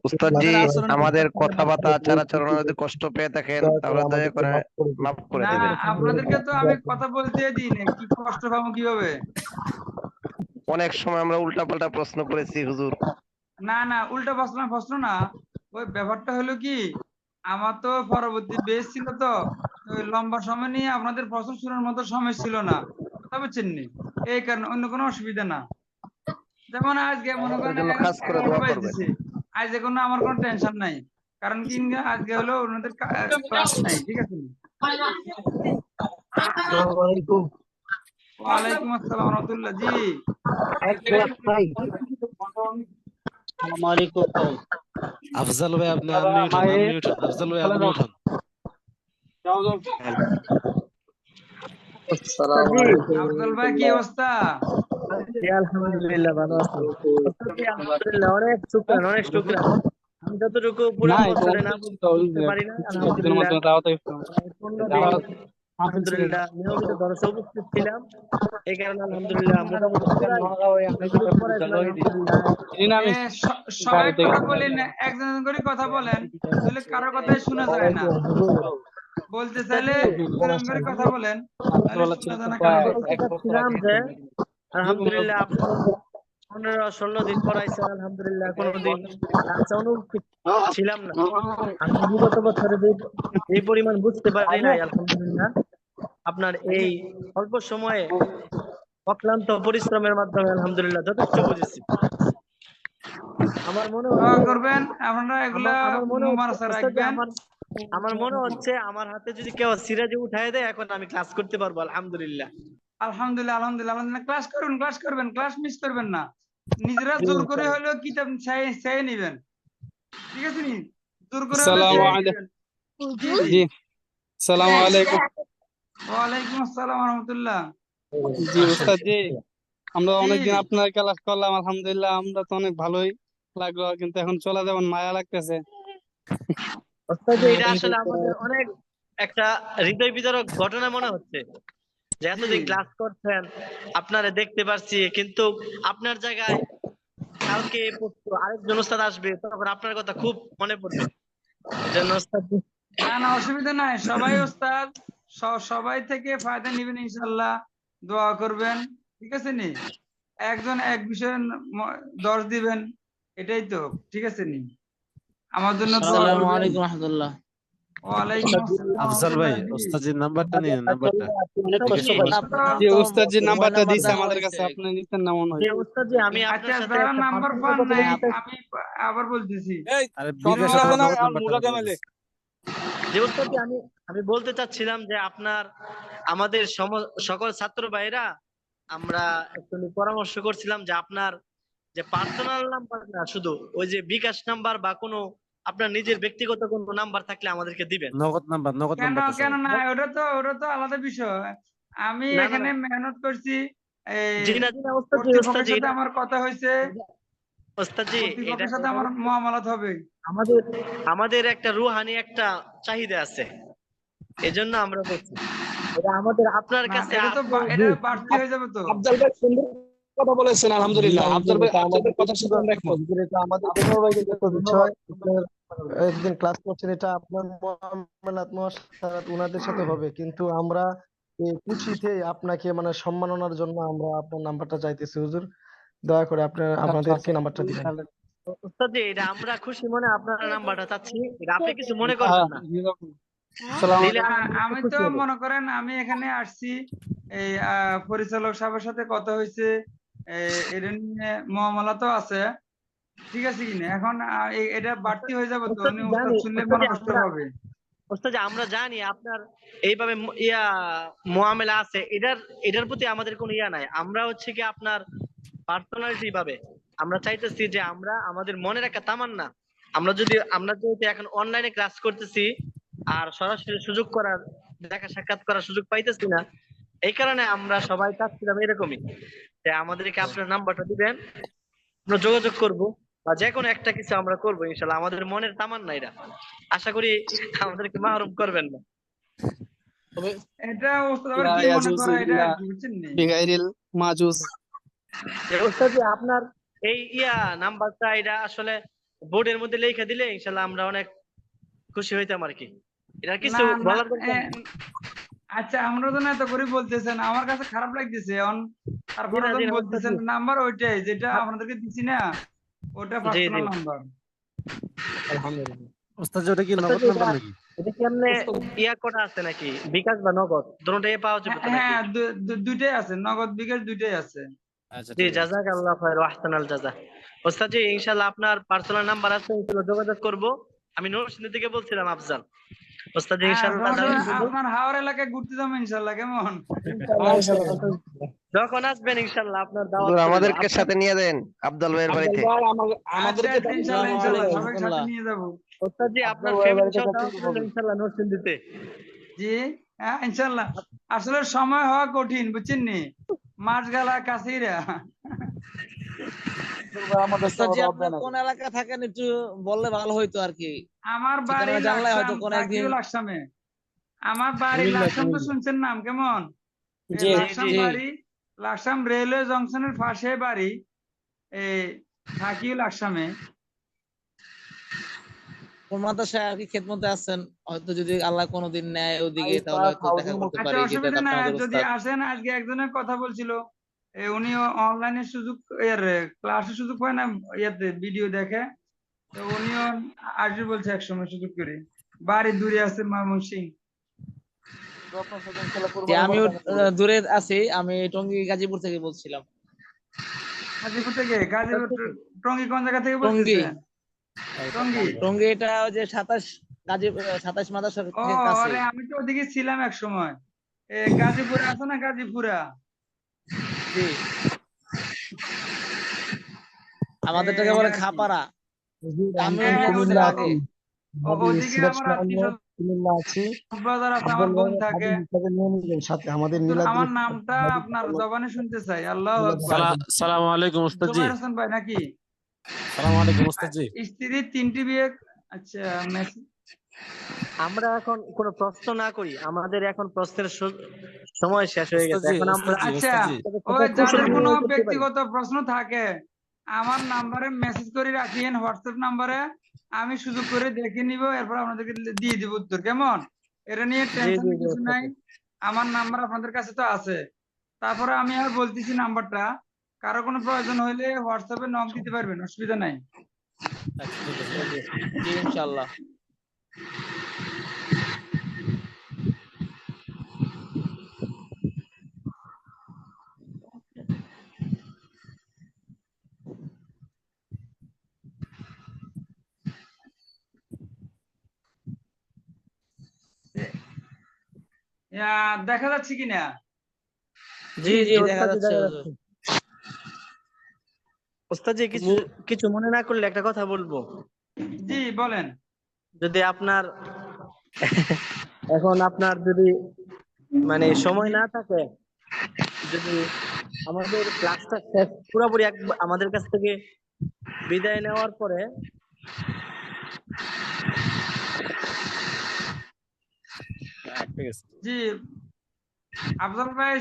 উস্তাদ জি, আপনাদের আচরণ আমাদের ঠিকঠাক থাকলে কথাবার্তা আচার আচরণে যদি কষ্ট পেয়ে থাকেন তাহলে দয়া করে মাফ করে না, দেবেন। আপনাদেরকে তো আমি কথা বলতে দিই না, কি কষ্ট পাবো কিভাবে? অনেক সময় আমরা উল্টাপাল্টা প্রশ্ন করেছি হুজুর। না না, উল্টা প্রশ্ন প্রশ্ন না। ওই ব্যাপারটা হলো কি, আমার তো পরবর্তী বেস ছিল, তো ওই লম্বা সময় নিয়ে আপনাদের প্রশ্ন শোনার মতো সময় ছিল না, কথা বলছেন নি? এই কারণে, অন্য কোনো অসুবিধা না। যেমন আজকে মনে আমাদের করেন জন্য খাস করে 11টা দোয়া বাজ করবেন। দিছে, আজকে কোনো আমার কোনো টেনশন নাই। কারণ কি, আজকে হলো ওনাদের ক্লাস নাই, ঠিক আছে? আসসালামু আলাইকুম। ওয়ালাইকুম আসসালাম রহমতুল্লাহ। জি, আসসালামু আলাইকুম। আফজাল ভাই আপনি আনমিউট হন, আনমিউট হন, আফজাল ভাই আনমিউট হন। আসসালামু জি, আলাইকুম। আফজল ভাই কি অবস্থা? জি, আলহামদুলিল্লাহ ভালো আছি। ওস্তাদ জি, আলহামদুলিল্লাহ, অনেক শুকরান, অনেক শুকরান। আমি যতটুকু পুরা না, এটা বছরে না অন্তত তো ওই বুঝতে যে পারি না, মসজিদের আলহামদুলিল্লাহ মাধ্যমে দাওয়াত 15 দিন দাওয়াত মাহফিল ছিল। আলহামদুলিল্লাহ নিয়মিত দর্শে উপস্থিত ছিলাম। এই কারণে আলহামদুলিল্লাহ মোটামুটি পুরাই যতটুকু পড়াইছেন আলহামদুলিল্লাহ। এই জন্য আমি সবাই গাড়িতে কথা বলেন, একজন একজন করে কথা বলেন, তাহলে কারো কথাই শোনা যায় না। বলতে চাইলে একজন করে কথা বলেন, তাহলে রাত্রবেলা ছিল শোনা তো যায় না কারো প্রায় কথা। বলতে এক বছর চাচ্ছিলাম আগে যে আলহামদুলিল্লাহ আপনি 15-16 দিন পড়াইছেন, আলহামদুলিল্লাহ কোনোদিন ক্লাসে অনুপস্থিত ছিলাম না। আমি বিগত বছরে এই পরিমাণ বুঝতে পারি নাই, আলহামদুলিল্লাহ আপনার এই অল্প সময়ে অক্লান্ত পরিশ্রমের মাধ্যমে আলহামদুলিল্লাহ যথেষ্ট বুঝেছি। আমার মনে দোয়া হচ্ছে করবেন আপনারা, এগুলা আমার মনে হচ্ছে মুমারাসা ওস্তাদ যে রাখবেন। আমার মনে হচ্ছে আমার হাতে যদি কেউ সিরাজে উঠায় দেয় এখন আমি ক্লাস করতে পারবো, আলহামদুলিল্লাহ। আলহামদুলিল্লাহ, আলহামদুলিল্লাহ, আলহামদুলিল্লাহ। ক্লাস করবেন, ক্লাস করবেন, ক্লাস মিস করবেন না। নিজেরা জি, জোর করে ইনশাআল্লাহ। হলেও কিতাব চেয়ে নিবেন, ঠিক আছে নি? জোর করে হলেও আসসালামু চেয়ে আলাইকুম। নিবেন। জি জি। জি, আসসালামু আলাইকুম। ওয়ালাইকুম আসসালাম রহমতুল্লাহ। জি ওস্তাদ জি, আমরা জি, অনেকদিন আপনার ক্লাস করলাম, আলহামদুলিল্লাহ আমরা তো অনেক ভালোই লাগলো, কিন্তু এখন চলে যাবেন মায়া লাগতেছে। ওস্তাদ যে এটা আসলে আমাদের অনেক একটা হৃদয় বিদারক ঘটনা মনে হচ্ছে যে জি। এতদিন ক্লাস করছেন, আপনারা দেখতে পারছি, কিন্তু আপনার জায়গায় কালকে পরশু আরেকজন ওস্তাদ আসবে, তখন আপনার কথা খুব মনে পড়বে। এজন্য ওস্তাদ জি, না না, অসুবিধা নাই, সবাই ওস্তাদ, সবাই থেকে ফায়দা নিবেন ইনশাল্লাহ। দোয়া করবেন, ঠিক আছে নি? একজন এক বিষয়ে 10 দিবেন, এটাই তো, ঠিক আছে নি? আমার জন্য দোয়া আসসালামু করবেন। আলাইকুম রহমতুল্লাহ। ওয়ালাইকুম ওস্তাদ জি, আসসালাম আফজাল ভাই রহমতুল্লাহ। জি, ওস্তাদের নাম্বারটা নিন, নাম্বারটা অনেক ওস্তাদ কষ্ট জি, পাইছি। তো জি ওস্তাদ জি নাম্বারটা দিছে আমাদের কাছে, আপনি নিতেন না মনে হয়। যে ওস্তাদ জি আমি আপনার আচ্ছা, সাথে যারা একটা নাম্বার পার্সোনাল পান কথা নাই, বলতে চাই। আমি আবার বলতেছি। আরে বিকাশে তো নগদ নাম্বারটা দিয়ে দিস। যে ওস্তাদ জি আমি আমি বলতে চাচ্ছিলাম যে আপনার আমাদের সকল ছাত্র ভাইরা আমরা একটু পরামর্শ করছিলাম যে আপনার যে পার্সোনাল নাম্বার না, শুধু ওই যে বিকাশ নাম্বার বা কোনো আপনার নিজের ব্যক্তিগত কোনো নাম্বার থাকলে আমাদেরকে দিবেন। নগদ কেন নাম্বারটা কেন চাই। না, ওটা তো আলাদা বিষয়। আমি না না এখানে না, মেহনত করছি, এই জি না জি না ওস্তাদ জি, ওস্তাদ কর্তৃপক্ষের জি সাথে এটা আমার কথা হয়েছে, ওস্তাদ জি এটা কর্তৃপক্ষের সাথে এটা আমার হচ্ছে মুআমালাত হবে। আমাদের আমাদের একটা রুহানি একটা চাহিদা আছে, এজন্য আমরা বলছি এটা আমাদের আপনার না, কাছে এটা তো আপনি এটা বাড়তি হয়ে যাবে তো। আফজাল ভাই সুন্দর কথা বলেছেন, আলহামদুলিল্লাহ। আফজাল ভাই, আফজাল ভাই কথা সাথে আমরা একমত। এটা আমাদের কোনো ব্যক্তিগত বিষয়। আপনার একদিন ক্লাস করছেন, এটা আপনার মুআমালাত মুআশারাত উনাদের সাথে হবে, কিন্তু আমরা এই খুশিতে আপনাকে মানে সম্মাননার জন্য আমরা আপনার নাম্বারটা চাইতেছি হুজুর। দয়া করে আচ্ছা আমাদেরকে আচ্ছা, নাম্বারটা দিবেন। তাহলে ওস্তাদ জি এটা আমরা খুশি মনে আপনার নাম্বারটা চাচ্ছি, এটা আপনি কিছু মনে হ্যাঁ, করবেন না, আসসালামু দিলে না, আমরা একটু আমি তো খুশি হব। মনে করেন আমি এখানে আসছি, এই পরিচালক সাহেবের সাথে কথা হয়েছে, এটা নিয়ে মুআমালা তো আছে। ঠিক আছে কিনা? এখন এটা বাড়তি হয়ে যাবে তো, ওস্তাদ উনি জি উস্তাদ জানি, শুনলে ওস্তাদ মনে জি কষ্ট আমরা পাবে। ওস্তাদ জি আমরা জানি আপনার এইভাবে মুআমেলা আছে, এটার প্রতি আমাদের কোনো ইয়া নাই। আমরা হচ্ছে কি আপনার পার্সোনালিটি ভাবে আমরা চাইতেছি যে আমরা আমাদের মনের একটা তামান্না, আমরা যেহেতু এখন অনলাইনে ক্লাস করতেছি আর সরাসরি সুযোগ করার দেখা সাক্ষাৎ করার সুযোগ পাইতেছি না, এই কারণে আমরা সবাই চাচ্ছিলাম এরকমই যে আমাদেরকে আপনার নাম্বারটা দিবেন, আমরা যোগাযোগ করব বা যে কোনো একটা কিছু আমরা করবো ইনশাল্লাহ। আমাদের মনের তামান্না এটা, আশা করি আমাদেরকে মাহরুম করবেন না। তবে এটা উস্তাদ আবার ইয়া কি মনে করা, এটা ইয়াজুজুল্লাহ আর কি বুঝছেন নি? বিগাইরিল মাজুজ। যে ওস্তাদ জি আপনার এই নাম্বারটা এটা আসলে বোর্ডের মধ্যে লিখে দিলে ইনশাল্লাহ আমরা অনেক খুশি হইতাম আর কি। এটা না কিছু না, বলার দরকার নেই। আচ্ছা আমরা তো না এত করে বলতেছেন, আমার কাছে খারাপ লাগতেছে জি তারপরে না জি যখন না ওস্তাদ বলতেছেন জি। নাম্বার ওইটাই যেটা আপনাদেরকে দিছি না, ওটা জি জি পার্সোনাল নাম্বার। আলহামদুলিল্লাহ। ওস্তাদ জি, ওটা কি ওস্তাদ নগদ জি নাম্বার নাকি? এটা কি এমনি করা আছে নাকি বিকাশ বা নগদ দুটোই পাওয়া যাবে তো নাকি? হ্যাঁ, দুইটাই আছে, নগদ বিকাশ দুইটাই আছে। আচ্ছা জি ঠিক আছে। জাযাকাল্লাহ খায়র ওয়া আহসানাল জাযা। ওস্তাদ জি ইনশাআল্লাহ আপনার পার্সোনাল নাম্বার আছে, ইনশাআল্লাহ যোগাযোগ করব। আমি নরসিংদী থেকে বলছিলাম আফজাল। ওস্তাদ জি ইনশাআল্লাহ সমস্যা জানাই নেই, দিব। আপনার হাওড় এলাকায় ঘুরতে যাবো ইনশাল্লাহ, কেমন? ইনশাআল্লাহ ইনশাআল্লাহ যখন আসবেন ইনশাআল্লাহ আপনার দাওয়াত হুজুর রইলো। আমাদেরকে সাথে নিয়ে দেন আব্দুল ভাইয়ের আব্দুল বাড়িতে। ভাই আচ্ছা আমাদেরকে আচ্ছা, ইনশাল্লাহ ইনশাল্লাহ সবাই সাথে নিয়ে যাবো। ওস্তাদ জি আপনার আব্দুল ভাইয়ের ফ্যামিলি বাড়িতে সহ কখন দাওয়াত রইলো হবে? ইনশাআল্লাহ নরসিংদীতে। জি, হ্যাঁ ইনশাল্লাহ। আসলে সময় হওয়া কঠিন বুঝছেন নি, মাস গেলা কাছেইরা। আব্দুল ভাই আমাদেরকে ওস্তাদ জি আবার আপনি হবে কোন নাকি? এলাকায় থাকেন একটু বললে ভালো হইতো আর কি, আমার বাড়ি ঠিকানা জানলে হয়তো লাকসাম, কোন একদিন। থাকিও লাকসামে। আমার বাড়ি কুমিল্লা লাকসাম, তো কুমিল্লা। শুনছেন নাম কেমন? জি লাকসাম জি বাড়ি, লাকসাম রেলওয়ে জংশনের পাশে বাড়ি, এই থাকিও লাকসামে। কোন মাদ্রাসায় আর কি খেদমতে আছেন, হয়তো যদি আল্লাহ কোনোদিন নেয় ওদিকে তাহলে আইফাত হয়তো দেখা হাউজিং করতে আচ্ছা পারি, যেটা অসুবিধা নাই, আপনাদের যদি ওস্তাদ। আসেন। আজকে একজনের কথা বলছিল, উনি অনলাইনে সুযোগ ক্লাসের সুযোগ পায় না, ইয়াতে ভিডিও দেখে, তো উনিও আসবে বলছে একসময় সুযোগ করে। বাড়ি দূরে আছে ময়মনসিং। আপনার সাথে ইনশাআল্লাহ যে কুরবানি আমিও করা যাবে। দূরে আছি, আমি টঙ্গী গাজীপুর থেকে বলছিলাম। গাজীপুর থেকে? গাজীপুর টঙ্গী কোন জায়গা থেকে টঙ্গী বলতেছেন? টঙ্গী? টঙ্গী এটা ওই যে 27 গাজীপুর 27 মাদ্রাসার ও, কাছে। আরে আমি তো ওদিকে ছিলাম এক সময়। গাজীপুরে আছে না, গাজীপুরা? জি আমাদেরটাকে এটা বলে আর কি। খাপাড়া। হুজুর আমি হ্যাঁ হ্যাঁ, কুমিল্লা আগে। আছি, আমি ওদিকে সিরাজ আমার লাইনে আত্মীয় কুমিল্লা আছি। বাজার আছে, আমার আব্দুল বোন ভাই থাকে। হাবিব সাথে নিয়ে নিবেন সাথে আমাদের হুজুর, মিলাদুল আমার নামটা আপনার জবানে শুনতে চাই, আল্লাহ আকবার। সালাম আলাইকুম ওস্তাদ জি। জুবাইর হোসেন ভাই নাকি? সালাম আলাইকুম ওস্তাদ জি। স্ত্রীর 3টি বিয়ে। আচ্ছা, আমরা এখন কোনো প্রশ্ন না করি, আমাদের এখন প্রশ্নের সময় শেষ হয়ে ওস্তাদ গেছে। জি, এখন আমরা ওস্তাদ জি, আচ্ছা, ওস্তাদ জি। ওই কুশল যাদের কোনো বিনিময় করতে পারি। ব্যক্তিগত প্রশ্ন থাকে আমার নাম্বারে মেসেজ করে রাখিয়েন, হোয়াটসঅ্যাপ নাম্বারে। আমি সুযোগ করে দেখে নিব, এরপর আপনাদেরকে দিয়ে দিব উত্তর, কেমন? এটা নিয়ে জি জি টেনশনের জি কিছু ওস্তাদ নাই। জি। আমার নাম্বার আপনাদের কাছে তো আছে। তারপরে আমি আর বলতেছি নাম্বারটা, কারো কোনো প্রয়োজন হলে হোয়াটসঅ্যাপে নক দিতে পারবেন, অসুবিধা নাই। আচ্ছা ঠিক আছে। জি জি ইনশাআল্লাহ। দেখা যাচ্ছে কিনা? জি জি দেখা ওস্তাদ জি যাচ্ছে দেখা হুজুর। যাচ্ছে। ওস্তাদ জি কিছু মনে না করলে একটা কথা বলবো। জি বলেন। যদি আপনার এখন আপনার যদি মানে সময় না থাকে, যদি আমাদের ক্লাসটা শেষ পুরোপুরি আমাদের কাছ থেকে বিদায় নেওয়ার পরে ঠিক আছে। জি, আফজল ভাই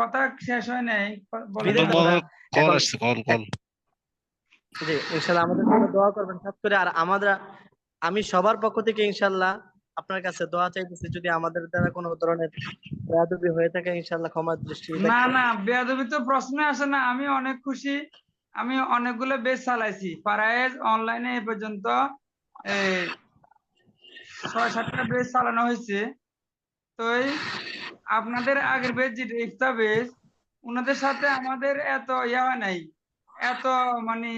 কথা শেষ হয় নাই, বলেন। বিদায় নেওয়ার কল এখন আসছে, কল কল। জি ইনশাআল্লাহ আমাদের জন্য দোয়া করবেন খাস করে। আর আমি সবার পক্ষ থেকে ইনশাআল্লাহ আপনার কাছে দোয়া চাইতেছি, যদি আমাদের দ্বারা কোনো ধরনের বেয়াদবি হয়ে থাকে ইনশাআল্লাহ ক্ষমার দৃষ্টি না রাখবেন। না, বেয়াদবি তো প্রশ্ন আসে না। আমি অনেক খুশি, আমি অনেকগুলো বেচ চালাইছি ফারায়েজ অনলাইনে। এ পর্যন্ত এই 6-7টা বেচ চালানো হয়েছে। তো আপনাদের আগের বেচ যেটা ইফতা বেচ, ওনাদের সাথে আমাদের এত ইয়া হয় নাই, এত মানে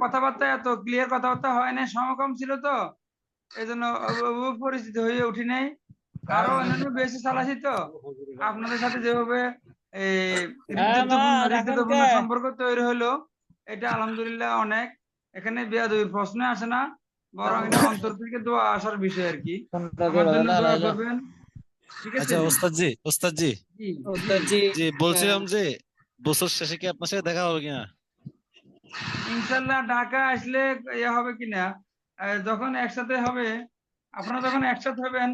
কথাবার্তা এত ক্লিয়ার কথাবার্তা হয় না, সমকম ছিল তো এই জন্য পরিচিত হয়ে উঠি নাই। আরো অন্যান্য বেশি চালাছি তো আপনাদের সাথে যেভাবে হৃদ্যতাপূর্ণ সম্পর্ক তৈরি হলো, এটা আলহামদুলিল্লাহ অনেক। এখানে বেয়াদবির প্রশ্ন আসে না, বরং এটা অন্তর থেকে দোয়া আসার বিষয় আর কি। আমার জন্য দোয়া করবেন, ঠিক আছে? আচ্ছা ওস্তাদ জি জি জি বলছিলাম যে বছর শেষে কি আপনার সাথে দেখা হবে কিনা? ইনশাল্লাহ ঢাকা আসলে ইয়ে হবে কিনা, যখন একসাথে হবে, আপনারা যখন একসাথে হবেন,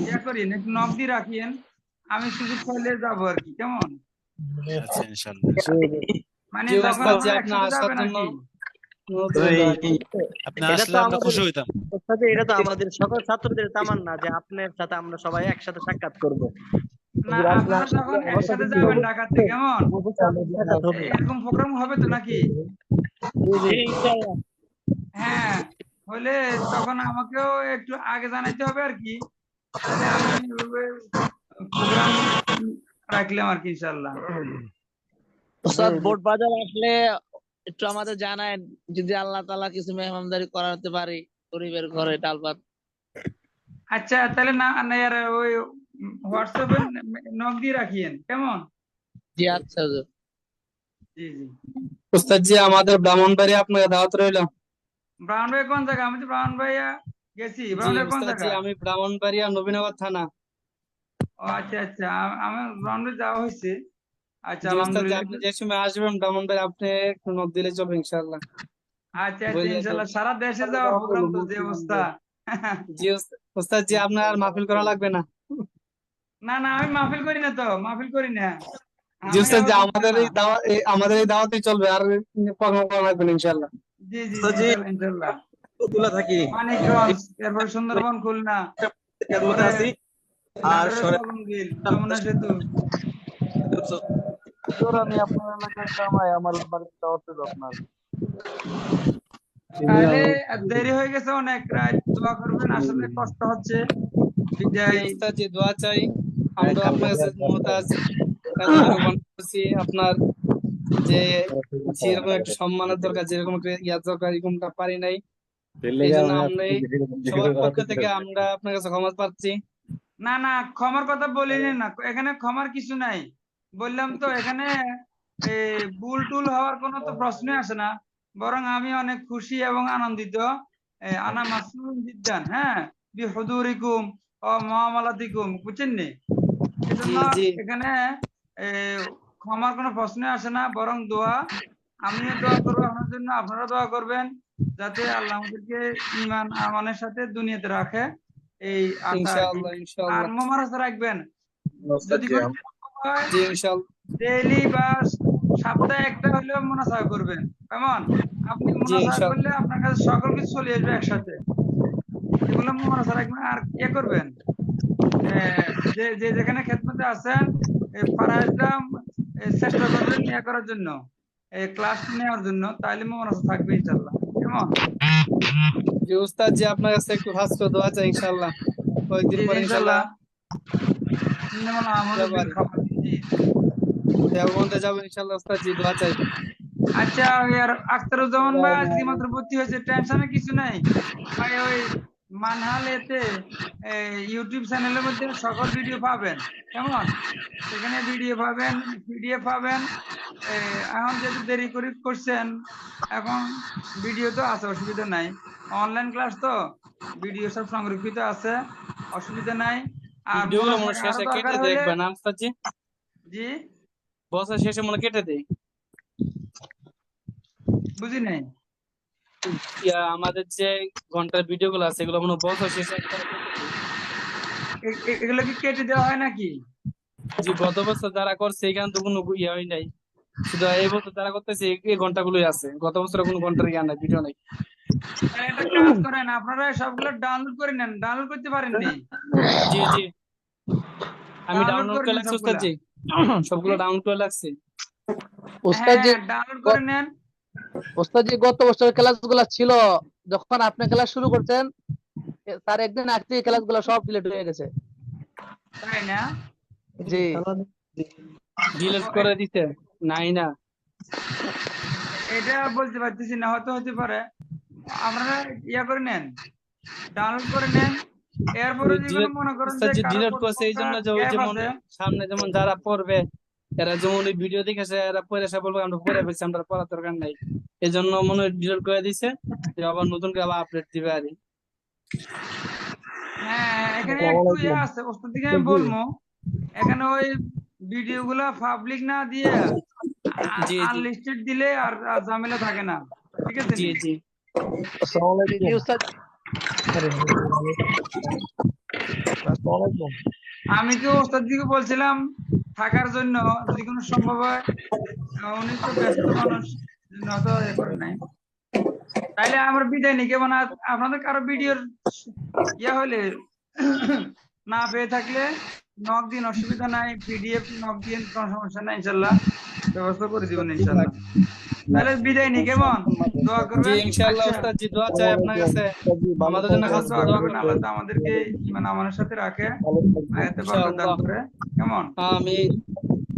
ইয়া করিন, একটু নক দিয়ে রাখিয়েন, আমি সুযোগ পাইলে যাবো আর কি, কেমন? আচ্ছা ইনশাআল্লাহ মানে জি যখন ওস্তাদ জি, আপনারা আপনার একসাথে আসার যাবেন আর জন্য কি। আপনি এটা আসলে তো আমরা আমাদের খুশি হইতাম। ওস্তাদ জি, এটা তো আমাদের সকল ছাত্রদের তামান্না যে আপনার সাথে আমরা সবাই একসাথে সাক্ষাৎ করব। না, হুজুর আসলে আপনারা যখন একসাথে যাবেন ঢাকাতে, কেমন? সাক্ষাৎ হবে। এরকম প্রোগ্রাম হবে তো নাকি? জি ইনশাআল্লাহ। হ্যাঁ, হলে তখন আমাকেও একটু আগে জানাইতে হবে আর কি, তাহলে আমি প্রোগ্রাম রাখলাম আর কি, ইনশাল্লাহ। ওস্তাদ বোট বাজার আসলে একটু আমাদের জানায়, যদি আল্লাহ তাআলা কিছু মেহমানদারি করাতে পারি গরিবের ঘরে ডাল ভাত। আচ্ছা তাহলে না না ইয়ার ওই হোয়াটসঅ্যাপে নক দিয়ে রাখিয়েন, কেমন? জি আচ্ছা হুজুর। জি জি। ওস্তাদ জি আমাদের ব্রাহ্মণবাড়িয়া আপনাকে দাওয়াত রইল। ব্রাউন ভাই কোন জায়গা? আমি তো ব্রাউন ভাইয়া গেছি। জি ব্রাউন ভাই কোন ওস্তাদ জি, জায়গা? আমি ব্রাহ্মণবাড়িয়া নবীনগর থানা। ও আচ্ছা আচ্ছা, আমার ব্রাউন ভাই যাওয়া হয়েছে। আচ্ছা জি ওস্তাদ জি, আলহামদুলিল্লাহ। আপনি যে সময় আসবেন ব্রাহ্মণবাড়িয়া আপনি একটু নক দিলে চলবে ইনশাআল্লাহ। আচ্ছা আচ্ছা, বুঝলে তো? ইনশাল্লাহ। সারা দেশে যাওয়ার প্রোগ্রাম তো, যে অবস্থা। জি ওস্তাদ জি, আপনার আর মাহফিল করা লাগবে না। না না, আমি মাহফিল করি না তো, মাহফিল করি না জি আমি, ওস্তাদ আবার জি, বুঝবেন না। আমাদের এই দাওয়াতই চলবে, আর প্রোগ্রাম করা লাগবে না ইনশাআল্লাহ। জি জি জি, ইনশাল্লাহ ইনশাল্লাহ। মানিকগঞ্জ, এরপর সুন্দরবন, খুলনা, এরপরে নাটোরের কলমবিল, যমুনা সেতু। আমি আপনার এলাকার জামাই, আমার বাড়িতে দাওয়াত রইলো আপনার। তাহলে দেরি হয়ে গেছে অনেক, রাত দোয়া করবেন, আসলে কষ্ট হচ্ছে। জি বিদায়। ওস্তাদ জি, দোয়া চাই। আমরা আপনার কাছে মুহতাজ, এতটুকু মনে করছি আপনার যে যেরকম একটা সম্মানের দরকার, যেরকম একটা ইয়ার দরকার, এরকমটা পারি নাই। এই জন্য আমরা সবার পক্ষ থেকে আমরা আপনার কাছে ক্ষমা পাচ্ছি। না না, ক্ষমার কথা বলিনি না, এখানে ক্ষমার কিছু নাই। বললাম তো এখানে ভুল টুল হওয়ার কোনো তো প্রশ্নই আসে না, বরং আমি অনেক খুশি এবং আনন্দিত। আনা মাসরুম জিদ্দান, হ্যাঁ, বিহুদুরিকুম ও মুআমালাতিকুম, বুঝছেন নি? জি এজন্য জি এখানে এ, ক্ষমার কোনো প্রশ্নই আসে না, বরং দোয়া। আমিও দোয়া করবো আপনার জন্য, আপনারা দোয়া করবেন যাতে আল্লাহ আমাদেরকে ঈমান আমানের সাথে দুনিয়াতে রাখে, এই আশা আর কি। ইনশাআল্লাহ আর ইনশাআল্লাহ। মোমারসা রাখবেন, যদি করে হয় জি ইনশাআল্লাহ। ডেইলি বা সপ্তাহে একটা হলেও মুনাফা করবেন, কেমন? আপনি জি মুনাফা ইনশাআল্লাহ। করলে আপনার কাছে সকল কিছু চলে আসবে একসাথে। এগুলো মুনাফা রাখবেন আর ইয়ে করবেন, যে যে যেখানে খেদমতে আছেন, ফারাজলাম চেষ্টা করবেন ইয়ে করার জন্য, ক্লাস নেওয়ার জন্য, তাইলে মুনাফা থাকবে ইনশাল্লাহ, কেমন? জি উস্তাদ জি, আপনার কাছে একটু খাস করে দোয়া চাই ইনশাআল্লাহ। কয়েকদিন জি জি, পরে ইনশাল্লাহ। ইনশাআল্লাহ ইন্নামাল আমালু বিল খাওয়াতির। দেওবন্দে যাবো ইনশাআল্লাহ। উস্তাদ জি দোয়া চাই। আচ্ছা, আর আখতারুজ্জামান ভাই আজকে মাত্র ভর্তি হয়েছে, টেনশনের কিছু নাই ভাই। ওই মানহাল এতে ইউটিউব চ্যানেলের মধ্যে সকল ভিডিও পাবেন, কেমন? সেখানে ভিডিও পাবেন, পিডিএফ পাবেন। এখন যেহেতু দেরি করে করছেন, এখন ভিডিও তো আছে, অসুবিধা নাই। অনলাইন ক্লাস তো, ভিডিও সব সংরক্ষিত আছে, অসুবিধা নাই। আর ভিডিওগুলো মনে হয় আরো শেষে দরকার কেটে হলে, দেখবেন না উস্তাদ জি? জি, বছর শেষে মনে হয় কেটে দেয়। বুঝি নাই। আমাদের যে ঘন্টার ভিডিও গুলো আছে এগুলো মনে হয় বছর শেষে একবারে কেটে দেয়। এগুলো কি কেটে দেওয়া হয় নাকি? জি গত বছর যারা করছে এখানে তো কোনো ইয়ে হয় নাই, শুধু এই বছর যারা করতেছে এই ঘন্টাগুলোই আছে, গত বছর কোনো ঘন্টার ইয়ে নাই, ভিডিও নাই। একটা কাজ করেন, আপনারা সবগুলো ডাউনলোড করে নেন, ডাউনলোড করতে পারেননি? জি জি, আমি ডাউনলোড ডাউনলোড করে করে নেন লাগছি উস্তাদ সবগুলা। জি, সবগুলো ডাউনলোড করে লাগছে। ওস্তাদ জি, হ্যাঁ, ডাউনলোড করে নেন। ওস্তাদ জি গত বছরের ক্লাসগুলো ছিল, যখন আপনি ক্লাস শুরু করছেন তার একদিন আগ থেকে ক্লাসগুলো সব ডিলিট হয়ে গেছে। তাই না? জি ডিলিট ও, করে দিতে নাই না। এটা বলতে পারতেছি না, হয়তো হতে পারে। আপনারা ইয়া করে নেন, ডাউনলোড করে নেন। এরপরে যেগুলো মনে করেন যে উস্তাদ জি কারো ডিলিট করছে এই জন্য যে ওই গ্যাপ যেমন আছে, সামনে যেমন যারা পড়বে এরা যেমন ওই ভিডিও দেখেছে এরা পড়ে এসে বলবে আমরা পড়ে ফেলছি, আমরা পড়ার দরকার নাই, এই জন্য মনে হয় ডিলিট করে দিছে, যে আবার নতুন করে আবার আপডেট দিবে আর কি। হ্যাঁ এখানে আসসালামু একটু ইয়ে আলাইকুম। আছে ওস্তাদ দিকে আমি বলবো, এখানে ওই ভিডিও গুলা পাবলিক না দিয়ে জি জি আনলিস্টেড দিলে আর আর ঝামেলা থাকে না, ঠিক আছে জি নি? জি আসসালামু জি আলাইকুম। উস্তাদ। আরে, আসসালামু আলাইকুম। আমি তো ওস্তাদ দিকে বলছিলাম থাকার জন্য, যদি কোনো সম্ভব হয়। উনি তো ব্যস্ত মানুষ, হয়তো এ করেন নাই। তাইলে আমার বিদায় নিই কেমন? আর আপনাদের কারো ভিডিওর ইয়া হলে না পেয়ে থাকলে নক দিন, অসুবিধা নাই। পিডিএফ নক দিন, কোনো সমস্যা নাই, ইনশাল্লাহ ব্যবস্থা করে দিবেন ইনশাল্লাহ। তাহলে বিদায় নিই কেমন? দোয়া জি করবেন। ইনশাআল্লাহ আচ্ছা, উস্তাদ জি দোয়া চাই আপনার কাছে, জি, ভালো আমাদের জন্য থাকবেন, খাস দোয়া দোয়া করবেন, করবেন আল্লাহ তো আমাদেরকে ইমান আমানের সাথে রাখে, ভালো থাকবেন। আয়াতে বরকত দান ইনশাআল্লাহ করে। কেমন? আমিন।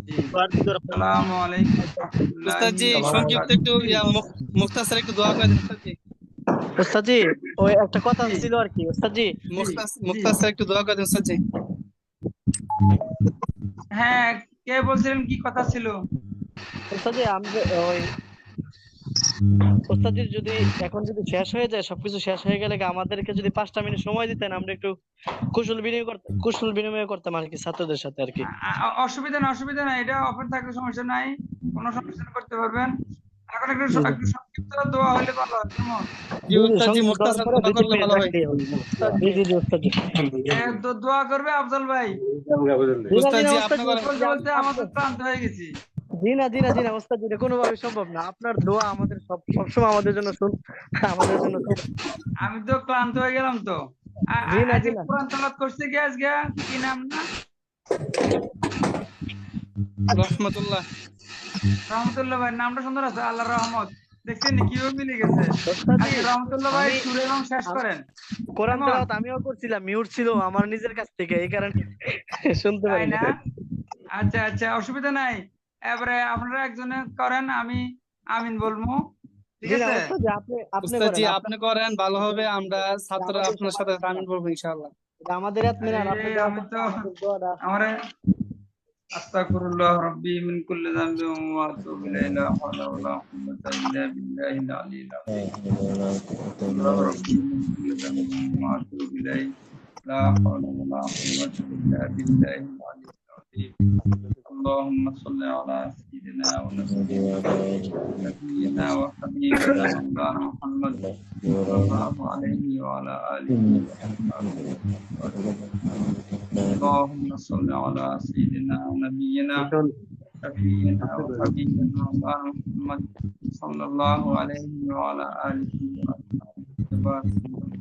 জি, আসসালামু আলাইকুম উস্তাদ জি ওয়া সংক্ষিপ্ত একটু বারাকাতুহু। ইয়া মুখতাসার একটু দোয়া করে দিন উস্তাদ জি, উস্তাদ জি, ওই একটা কথা জি ছিল আর কি উস্তাদ জি। জি জি মুখতাসার একটু দোয়া করে দিন উস্তাদ জি। হ্যাঁ, কে বলছিলেন, কি কথা ছিল? উস্তাদ জি আমরা ওই উস্তাদ জি যদি এখন যদি শেষ হয়ে যায়, সবকিছু শেষ হয়ে গেলে আমাদেরকে যদি 5টা মিনিট সময় দিতেন, আমরা একটু কুশল বিনিময় করতাম আর কি, ছাত্রদের সাথে আর কি। অসুবিধা না, অসুবিধা নাই, এটা ওপেন থাকলে সমস্যা নাই, কোনো সমস্যা নেই, করতে পারবেন। এখন একটু জি একটু সংক্ষিপ্ত দোয়া হলে ভালো হয়, কেমন? জি জি উস্তাদ জি সঙ্গে দোয়ার মুখতাসার পরে দোয়া 2-3 করলে মিনিট ভালো হয়। রাখতেই হবে। জি জি জি উস্তাদ জি। দোয়া করবে আফজল ভাই। জি না উস্তাদ জি না জি উস্তাদ আপনি জি, করেন। বলতে বলতে আমার তো ক্লান্ত হয়ে গেছি। জি না জি না জি না উস্তাদ জি, এটা কোনোভাবে সম্ভব না। আপনার দোয়া আমাদের সবসময় আমাদের জন্য আমাদের জন্য আমি তো ক্লান্ত হয়ে গেলাম তো। জি না জি আজকে না। কোরআন তেলাওয়াত করছে কি আজকে? কি নাম না? রহমতুল্লাহ। রহমতুল্লাহ ভাই, নামটা সুন্দর আছে, আল্লাহর রহমত। দেখছেন নি কিভাবে মিলে গেছে? উস্তাদ জি আজকে রহমতুল্লাহ ভাই আমি শুরু এবং শেষ করেন, কোরআন কেমন? তেলাওয়াত আমিও করছিলাম, মিউট ছিল আমার নিজের কাছ থেকে, এই কারণে শুনতে তাই পারিনি। না? আচ্ছা আচ্ছা, অসুবিধা নাই। এবারে আপনারা একজনে করেন, আমি আমিন বলবো, ঠিক জি না আছে? উস্তাদ জি, আপনি উস্তাদ করেন, জি আপনার আপনি করেন ভালো হবে, আমরা ছাত্ররা আমাদের আপনার সাথে আমিন বলবো ইনশাআল্লাহ। আমাদের আরে আত্মীয় আপনি দোয়া আমি করলে তো আমাদের দোয়াটা। আমারে আস্তাগফিরুল্লাহ রাব্বি মিন কুল্লি যামবিন ওয়া আতুবু ইলাইহি, লা হাওলা ওয়া লা কুওয়াতা ইল্লা বিল্লাহিল আলিয়্যিল আযীম। আস্তাগফিরুল্লাহ রাব্বি মিন কুল্লি যামবিন ওয়া আতুবু ইলাইহি, লা হাওলা ওয়া লা কুওয়াতা ইল্লা বিল্লাহিল আলিয়্যিল আযীম। اللهم صل على سيدنا ونبينا وحبيبنا مولانا محمد صلى الله عليه وعلى آله وصحبه وسلم. اللهم صل على سيدنا ونبينا شفيعنا وحبيبنا مولانا محمد صلى الله عليه وعلى آله وصحبه وسلم.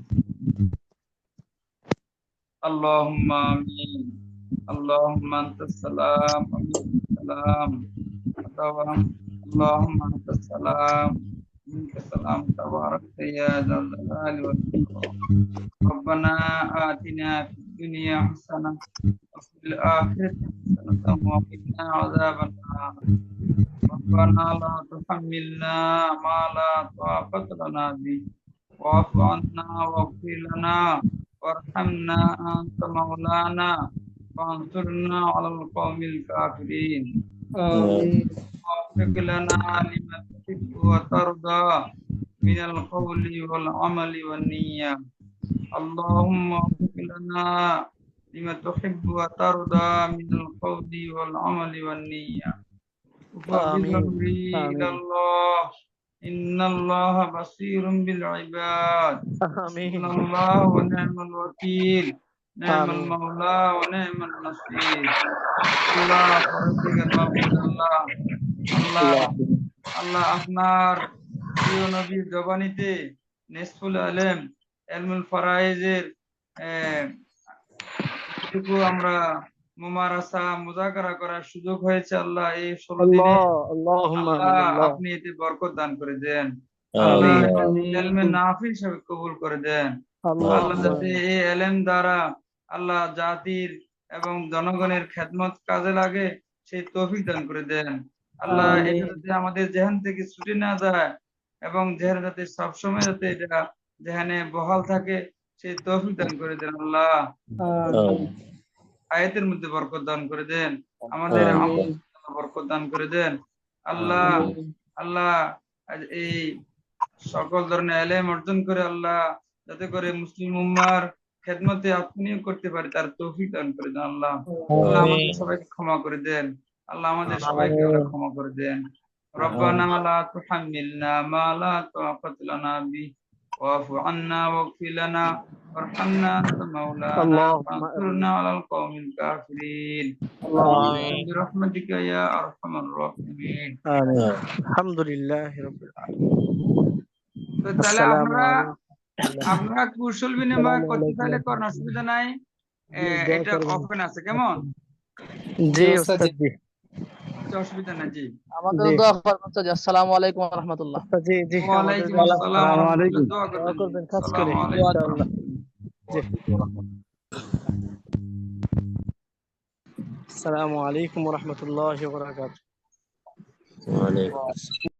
اللهم آمين. اللهم أنت السلام ومنك السلام، اللهم أنت السلام ومنك السلام، تبارك يا ذا الجلال والإكرام. ربنا آتنا في الدنيا حسنة وفي الآخرة حسنة وقنا عذاب النار. ربنا لا تحملنا ما لا طاقة لنا به، واعف عنا واغفر لنا وارحمنا، أنت مولانا فانصرنا على القوم الكافرين. آمين. وفق لنا لما تحب وترضى من القول والعمل والنية. اللهم وفق لنا لما تحب وترضى من القول والعمل والنية. وفوض أمري إلى الله، إن الله بصير بالعباد. آمين إن الله ونعم الوكيل، نعم آمين المولى ونعم النصير. আল্লাহ পরবর্তীকার মাহবুব আল্লাহ, আল্লাহ আল্লাহ আপনার প্রিয় নবীর জবানিতে নিসফুল আলেম ইলমুল ফারাইজের যেটুকু আমরা মুমারাসা মুযাকারা করার সুযোগ হয়েছে আল্লাহ, এই 16 দিনে আল্লাহুম্মা আমিন আল্লাহ আল্লাহ আপনি এতে বরকত দান করে দেন। আল্লাহ ইলমে আমিন। নাফি হিসেবে কবুল করে দেন। আল্লাহ আল্লাহুম্মা যাতে এই এলেম দ্বারা আল্লাহ জাতির এবং জনগণের খেদমত কাজে লাগে সেই তৌফিক দান করে দেন। আল্লাহ আমিন। এটা যাতে আমাদের জেহান থেকে ছুটে না যায় এবং জেহান যাতে সবসময় যাতে এটা জেহানে বহাল থাকে সেই তৌফিক দান করে দেন আল্লাহ। আমিন। আয়াতের মধ্যে বরকত দান করে দেন, আমাদের আমল আমিন। বরকত দান করে দেন আল্লাহ। আমিন। আল্লাহ আজ এই সকল ধরনের এলেম অর্জন করে আল্লাহ যাতে করে মুসলিম উম্মার খেদমতে আত্মনিয়োগ করতে পারে তার তৌফিক দান করে দেন আল্লাহ। আল্লাহ আমাদের সবাইকে ক্ষমা করে দেন আল্লাহ, আমাদের সবাইকে আল্লাহ ক্ষমা করে দেন। রব্বানা লা তুহাম্মিলনা মা লা তাকাত লানা বিহি ওয়াফু আন্না ওয়াগফির লানা ওয়ারহামনা আনতা মাওলানা اللهم ফানসুরনা আলাল কওমিল কাফিরিন آمين. বিরহমাতিকা ইয়া আরহামার রাহিমিন। آمين. الحمد لله رب العالمين. তো তাহলে السلام আপনারা عليكم. আপনারা কুশল বিনিময় السلام করতে عليكم. চাইলে করেন, অসুবিধা নাই। দোয়া এটা করবেন। ওপেন আছে, কেমন? জি ওস্তাদ ওস্তাদ জি। অসুবিধা নাই। জি আমাকে জি দোয়া করবেন ওস্তাদ। আসসালামু আলাইকুম ওয়া রাহমাতুল্লাহ। ওস্তাদ জি জি আমাদের ওয়ালাইকুম জন্য আসসালাম ওয়া রাহমাতুল্লাহ। দোয়া দোয়া করবেন। করবেন খাস আসসালামু করে আলাইকুম ওয়া ইনশাআল্লাহ। রাহমাতুল্লাহ। জি আসসালামু আলাইকুম ওয়া রাহমাতুল্লাহি ওয়া বারাকাতুহু। ওয়ালাইকুম আসসালাম।